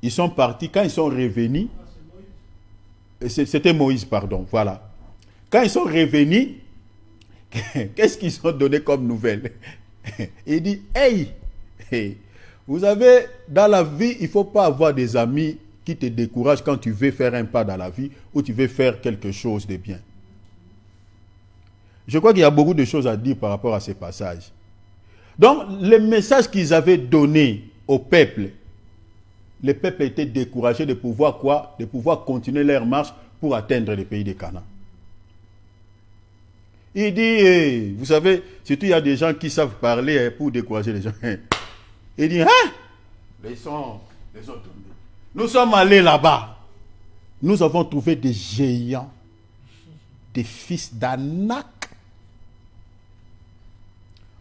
Ils sont partis, quand ils sont revenus, c'était Moïse, pardon, voilà. Quand ils sont revenus, qu'est-ce qu'ils ont donné comme nouvelle? Il dit, hey, vous savez, dans la vie, il ne faut pas avoir des amis qui te découragent quand tu veux faire un pas dans la vie ou tu veux faire quelque chose de bien. Je crois qu'il y a beaucoup de choses à dire par rapport à ces passages. Donc, le message qu'ils avaient donné au peuple, le peuple était découragé de pouvoir quoi? De pouvoir continuer leur marche pour atteindre le pays de Canaan. Il dit, vous savez, surtout il y a des gens qui savent parler pour décourager les gens. Il dit, les sont tombés. Nous sommes allés là-bas. Nous avons trouvé des géants, des fils d'Anak.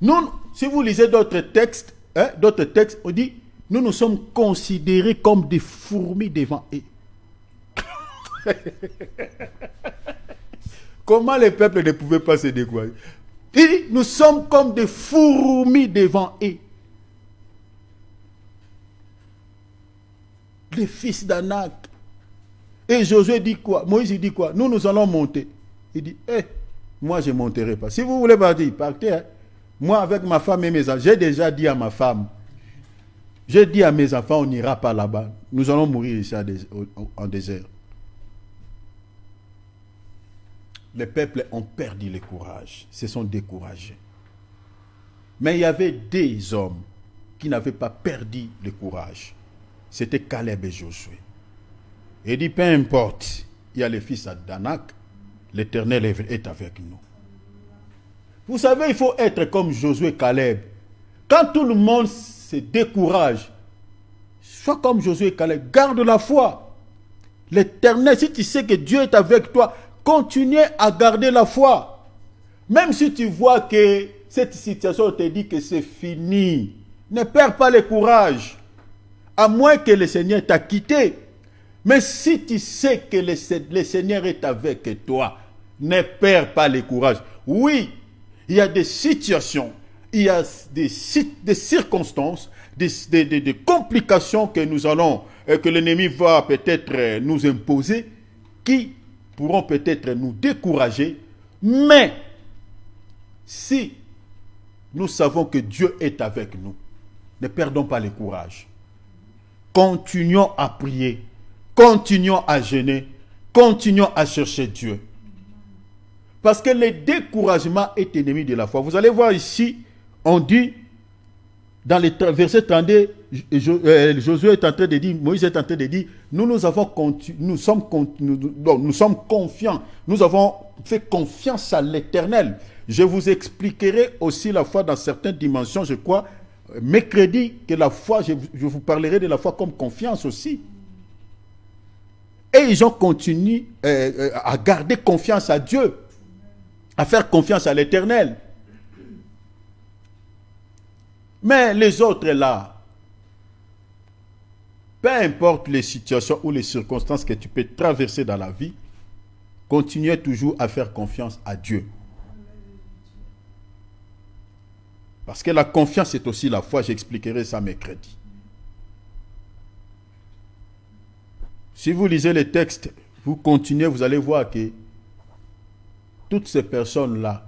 Nous, si vous lisez d'autres textes, on dit, nous nous sommes considérés comme des fourmis devant eux. Comment les peuples ne pouvaient pas se décourager? Il dit, nous sommes comme des fourmis devant eux. Les fils d'Anak. Et Josué dit quoi? Moïse dit quoi? Nous allons monter. Il dit, moi je ne monterai pas. Si vous voulez partir, partez. Hein. Moi avec ma femme et mes enfants, j'ai déjà dit à ma femme, j'ai dit à mes enfants, on n'ira pas là-bas. Nous allons mourir ici en désert. Les peuples ont perdu le courage, se sont découragés. Mais il y avait des hommes qui n'avaient pas perdu le courage. C'était Caleb et Josué. Il dit, peu importe, il y a les fils d'Anak, l'Éternel est avec nous. Vous savez, il faut être comme Josué et Caleb. Quand tout le monde se décourage, sois comme Josué et Caleb, garde la foi. L'Éternel, si tu sais que Dieu est avec toi, continue à garder la foi. Même si tu vois que cette situation te dit que c'est fini, ne perds pas le courage. À moins que le Seigneur t'a quitté. Mais si tu sais que le Seigneur est avec toi, ne perds pas le courage. Oui, il y a des situations, il y a des circonstances, des complications que nous allons, que l'ennemi va peut-être nous imposer, qui pourront peut-être nous décourager. Mais si nous savons que Dieu est avec nous, ne perdons pas le courage. Continuons à prier, continuons à jeûner, continuons à chercher Dieu. Parce que le découragement est ennemi de la foi. Vous allez voir ici, on dit, dans le verset 32, Josué est en train de dire, Moïse est en train de dire, nous sommes confiants, nous avons fait confiance à l'Éternel. Je vous expliquerai aussi la foi dans certaines dimensions, je crois, mercredi, que la foi, je vous parlerai de la foi comme confiance aussi. Et ils ont continué à garder confiance à Dieu, à faire confiance à l'Éternel. Mais les autres là, peu importe les situations ou les circonstances que tu peux traverser dans la vie, continuez toujours à faire confiance à Dieu. Parce que la confiance est aussi la foi, j'expliquerai ça mercredi. Si vous lisez les textes, vous continuez, vous allez voir que toutes ces personnes-là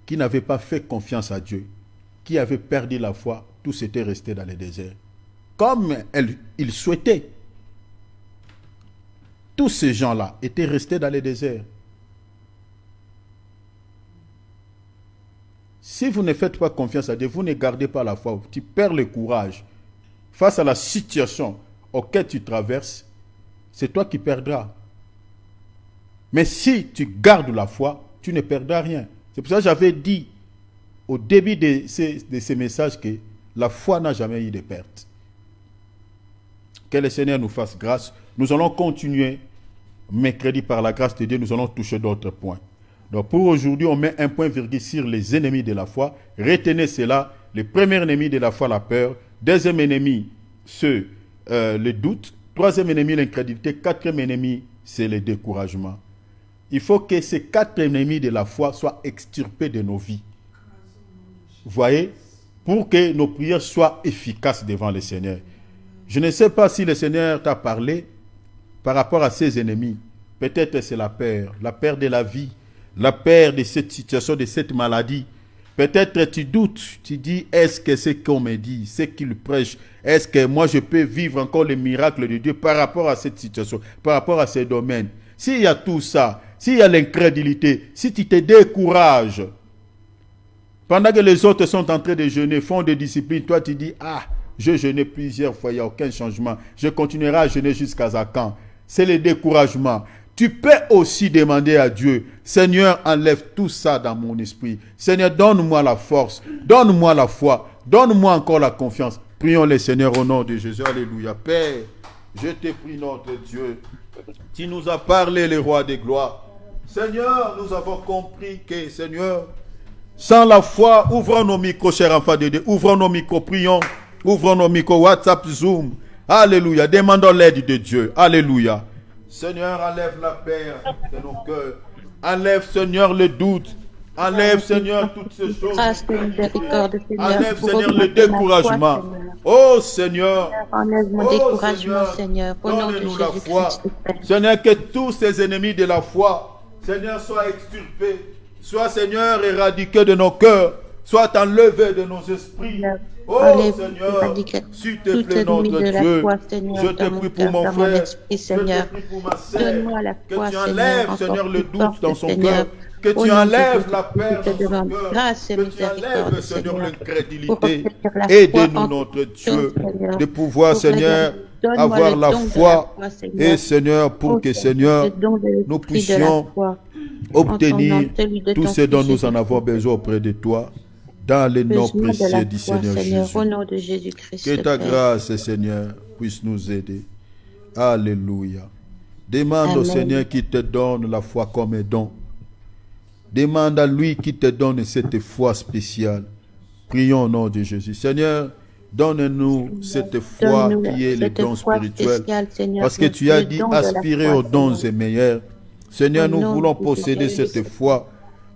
qui n'avaient pas fait confiance à Dieu, qui avaient perdu la foi, tous étaient restés dans le désert. Comme ils souhaitaient. Tous ces gens-là étaient restés dans le désert. Si vous ne faites pas confiance à Dieu, vous ne gardez pas la foi, tu perds le courage. Face à la situation auquel tu traverses, c'est toi qui perdras. Mais si tu gardes la foi, tu ne perdras rien. C'est pour ça que j'avais dit au début de ces messages que la foi n'a jamais eu de perte. Que le Seigneur nous fasse grâce. Nous allons continuer mercredi par la grâce de Dieu, nous allons toucher d'autres points. Donc pour aujourd'hui, on met un point virgule sur les ennemis de la foi. Retenez cela. Le premier ennemi de la foi, la peur. Deuxième ennemi, le doute. Troisième ennemi, l'incrédulité. Quatrième ennemi, c'est le découragement. Il faut que ces 4 ennemis de la foi soient extirpés de nos vies. Vous voyez? Pour que nos prières soient efficaces devant le Seigneur. Je ne sais pas si le Seigneur t'a parlé par rapport à ces ennemis. Peut-être c'est la peur de la vie, la peur de cette situation, de cette maladie. Peut-être tu doutes, tu dis, est-ce que ce qu'on me dit, ce qu'il prêche, est-ce que moi je peux vivre encore le miracle de Dieu par rapport à cette situation, par rapport à ces domaines? S'il y a tout ça, s'il y a l'incrédulité, si tu te décourages, pendant que les autres sont en train de jeûner, font des disciplines, toi tu dis, je jeûnais plusieurs fois, il n'y a aucun changement, je continuerai à jeûner jusqu'à quand? C'est le découragement. Tu peux aussi demander à Dieu, Seigneur, enlève tout ça dans mon esprit. Seigneur, donne-moi la force, donne-moi la foi, donne-moi encore la confiance. Prions le Seigneur au nom de Jésus. Alléluia. Père, je te prie, notre Dieu. Tu nous as parlé, le roi des gloires. Seigneur, nous avons compris que, Seigneur, sans la foi, ouvrons nos micros, chers enfants de Dieu. Ouvrons nos micros, prions. Ouvrons nos micros, WhatsApp, Zoom. Alléluia. Demandons l'aide de Dieu. Alléluia. Seigneur, enlève la peur de nos cœurs. Enlève, Seigneur, le doute. Enlève, Seigneur, toutes ces choses. Enlève, Seigneur, le découragement. Oh, Seigneur. Enlève mon découragement, Seigneur. Au nom de Jésus-Christ. Seigneur, que tous ces ennemis de la foi, Seigneur, soient extirpés. Soient, Seigneur, éradiqués de nos cœurs. Soient enlevés de nos esprits. Oh Seigneur, s'il te plaît, notre Dieu, je te prie pour mon frère, je te prie pour ma sœur, que tu enlèves, Seigneur, le doute dans son cœur, que tu enlèves la peur dans son cœur, que tu enlèves, Seigneur, l'incrédulité. Aide-nous, notre Dieu, de pouvoir, Seigneur, avoir la foi, et Seigneur, pour que, Seigneur, nous puissions obtenir tout ce dont nous en avons besoin auprès de toi. Dans le nom précieux du Seigneur Jésus. Au nom de Jésus-Christ. Que ta grâce, Seigneur, puisse nous aider. Alléluia. Demande au Seigneur qui te donne la foi comme un don. Demande à lui qui te donne cette foi spéciale. Prions au nom de Jésus. Seigneur, donne-nous cette foi qui est le don spirituel. Parce que tu as dit aspirer aux dons et meilleurs. Seigneur, nous voulons posséder cette foi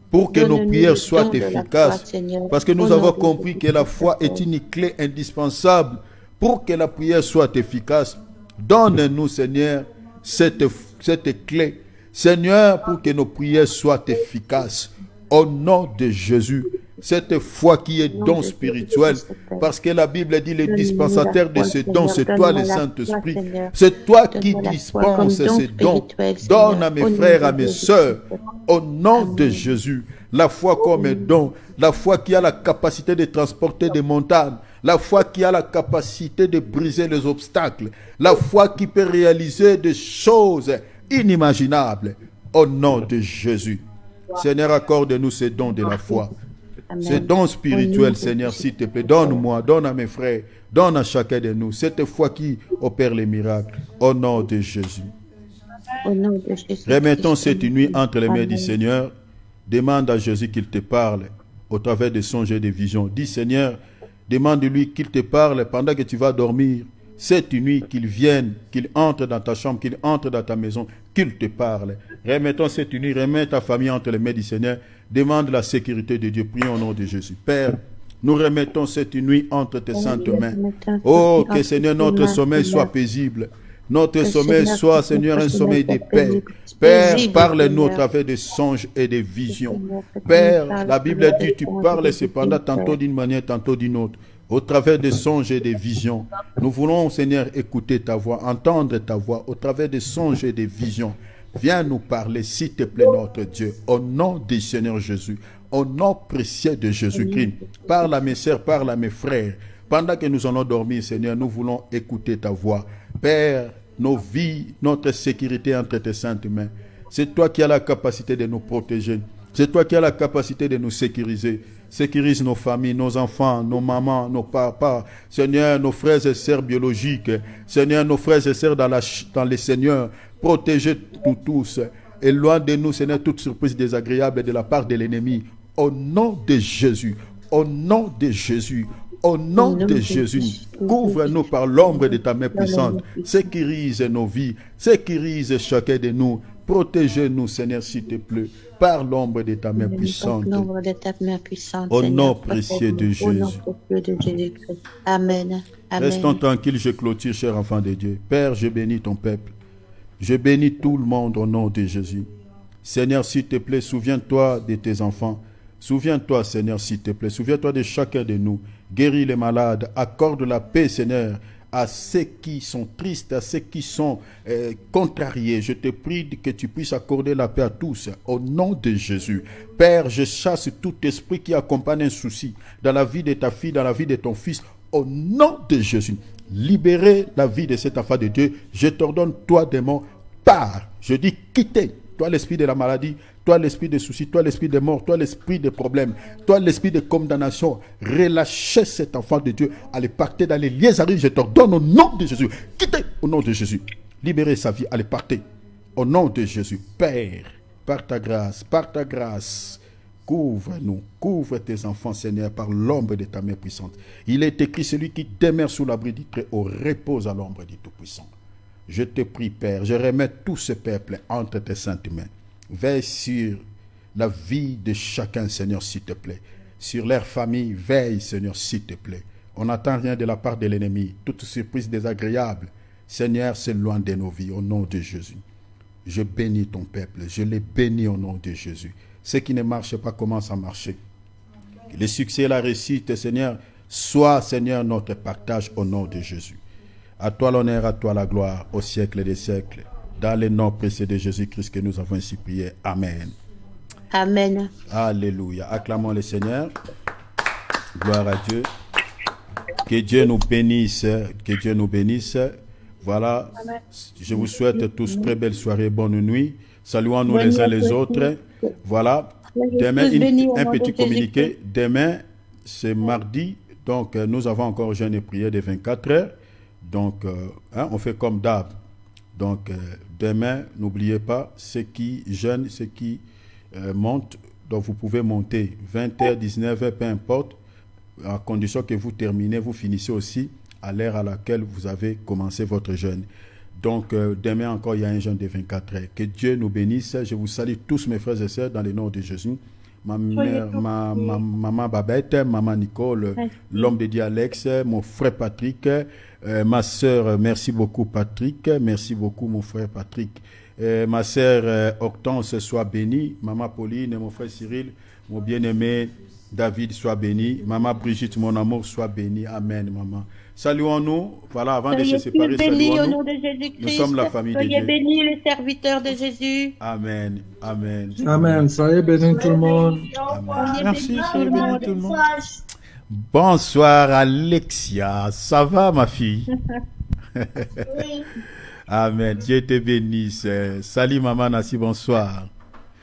pour que nos prières soient efficaces. Parce que nous avons compris que la foi est une clé indispensable pour que la prière soit efficace. Donne-nous, Seigneur, cette clé. Seigneur, pour que nos prières soient efficaces. Au nom de Jésus. Cette foi qui est don spirituel, parce que la Bible dit le dispensateur de ce don, c'est toi le Saint-Esprit. C'est toi qui dispenses ces dons. Donne à mes frères, à mes sœurs, au nom de Jésus, la foi comme un don, la foi qui a la capacité de transporter des montagnes, la foi qui a la capacité de briser les obstacles, la foi qui peut réaliser des choses inimaginables, au nom de Jésus. Seigneur, accorde-nous ces dons de la foi. Ces dons spirituels, Seigneur, s'il te plaît, donne-moi, donne à mes frères, donne à chacun de nous cette foi qui opère les miracles, au nom de Jésus. Remettons cette nuit entre les mains du Seigneur. Demande à Jésus qu'il te parle au travers des songes et des visions. Dis, Seigneur, demande-lui qu'il te parle pendant que tu vas dormir. Cette nuit, qu'il vienne, qu'il entre dans ta chambre, qu'il entre dans ta maison, qu'il te parle. Remettons cette nuit, remets ta famille entre les mains du Seigneur. Demande la sécurité de Dieu. Prions au nom de Jésus. Père, nous remettons cette nuit entre tes saintes mains. Oh, que Seigneur, notre sommeil soit paisible. Notre sommeil soit, Seigneur, un sommeil de paix. Père, parle-nous au travers des songes et des visions. Père, la Bible dit, tu parles cependant tantôt d'une manière, tantôt d'une autre. Au travers des songes et des visions. Nous voulons, Seigneur, écouter ta voix, entendre ta voix au travers des songes et des visions. Viens nous parler, s'il te plaît, notre Dieu, au nom du Seigneur Jésus, au nom précieux de Jésus-Christ. Parle à mes sœurs, parle à mes frères. Pendant que nous allons dormir, Seigneur, nous voulons écouter ta voix. Père, nos vies, notre sécurité entre tes saintes mains. C'est toi qui as la capacité de nous protéger. C'est toi qui as la capacité de nous sécuriser. Sécurise nos familles, nos enfants, nos mamans, nos papas. Seigneur, nos frères et sœurs biologiques. Seigneur, nos frères et sœurs dans le Seigneur. Protégez-nous tous. Éloigne de nous, Seigneur, toute surprise désagréable de la part de l'ennemi. Au nom de Jésus, au nom de Jésus, au nom de Jésus, couvre-nous par l'ombre de ta main puissante. Sécurise nos vies, sécurise chacun de nous. Protège-nous, Seigneur, s'il te plaît, par l'ombre de ta main puissante. Au nom précieux de Jésus. Amen. Restons tranquilles, je clôture, cher enfant de Dieu. Père, je bénis ton peuple. Je bénis tout le monde au nom de Jésus. Seigneur, s'il te plaît, souviens-toi de tes enfants. Souviens-toi, Seigneur, s'il te plaît. Souviens-toi de chacun de nous. Guéris les malades. Accorde la paix, Seigneur, à ceux qui sont tristes, à ceux qui sont contrariés. Je te prie que tu puisses accorder la paix à tous. Au nom de Jésus. Père, je chasse tout esprit qui accompagne un souci dans la vie de ta fille, dans la vie de ton fils. Au nom de Jésus. Libérez la vie de cet enfant de Dieu. Je t'ordonne, toi, démon, pars. Je dis quittez. Toi, l'esprit de la maladie, toi, l'esprit de soucis, toi, l'esprit de mort, toi, l'esprit de problème, toi, l'esprit de condamnation. Relâchez cet enfant de Dieu. Allez, partez dans les liaiseries. Je t'ordonne au nom de Jésus. Quittez au nom de Jésus. Libérez sa vie. Allez, partez. Au nom de Jésus. Père, par ta grâce, couvre-nous, couvre tes enfants, Seigneur, par l'ombre de ta main puissante. Il est écrit, celui qui demeure sous l'abri du Très-Haut repose à l'ombre du Tout-Puissant. Je te prie, Père, je remets tout ce peuple entre tes saintes mains. Veille sur la vie de chacun, Seigneur, s'il te plaît. Sur leur famille, veille, Seigneur, s'il te plaît. On n'attend rien de la part de l'ennemi. Toute surprise désagréable, Seigneur, c'est loin de nos vies, au nom de Jésus. Je bénis ton peuple, je les bénis au nom de Jésus. Ce qui ne marche pas commence à marcher. Que le succès et la réussite, Seigneur, soient, Seigneur, notre partage au nom de Jésus. À toi l'honneur, à toi la gloire, au siècle des siècles. Dans le nom précieux de Jésus-Christ que nous avons ainsi prié. Amen. Amen. Alléluia. Acclamons le Seigneur. Gloire à Dieu. Que Dieu nous bénisse. Que Dieu nous bénisse. Voilà. Je vous souhaite tous très belle soirée, bonne nuit. Saluons-nous les uns les autres. Voilà. Demain, un petit communiqué. Demain, c'est mardi. Donc, nous avons encore jeûne et prière de 24 heures. Donc, on fait comme d'hab. Donc, demain, n'oubliez pas, ceux qui jeûnent, ceux qui montent, donc vous pouvez monter 20h, 19h, peu importe, à condition que vous terminez, vous finissez aussi à l'heure à laquelle vous avez commencé votre jeûne. Donc, demain encore, il y a un jeûne de 24 heures. Que Dieu nous bénisse. Je vous salue tous, mes frères et sœurs, dans le nom de Jésus. Ma mère, maman Babette, maman Nicole, l'homme de Dieu Alex, mon frère Patrick, ma sœur, merci beaucoup Patrick, merci beaucoup mon frère Patrick. Ma sœur Hortense, sois bénie. Maman Pauline, mon frère Cyril, mon bien-aimé David, sois béni. Maman Brigitte, mon amour, sois béni. Amen, maman. Saluons-nous. Voilà, avant de se séparer, saluons-nous. Nous sommes la famille de Dieu. Soyez bénis, les serviteurs de Jésus. Amen. Amen. Amen. Soyez bénis tout le monde. Amen. Merci, soyez bénis tout le monde. Bonsoir Alexia. Ça va ma fille? Amen. Dieu te bénisse. Salut maman Nassi, bonsoir.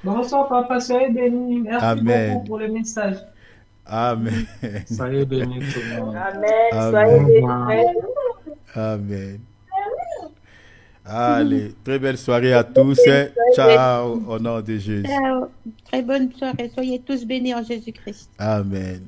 Bonsoir papa, soyez bénis. Merci beaucoup pour le message. Amen. Soyez bénis tout le monde. Amen. Soyez bénis. Amen. Allez, très belle soirée à tous. Ciao, au nom de Jésus. Ciao. Très bonne soirée. Soyez tous bénis en Jésus-Christ. Amen.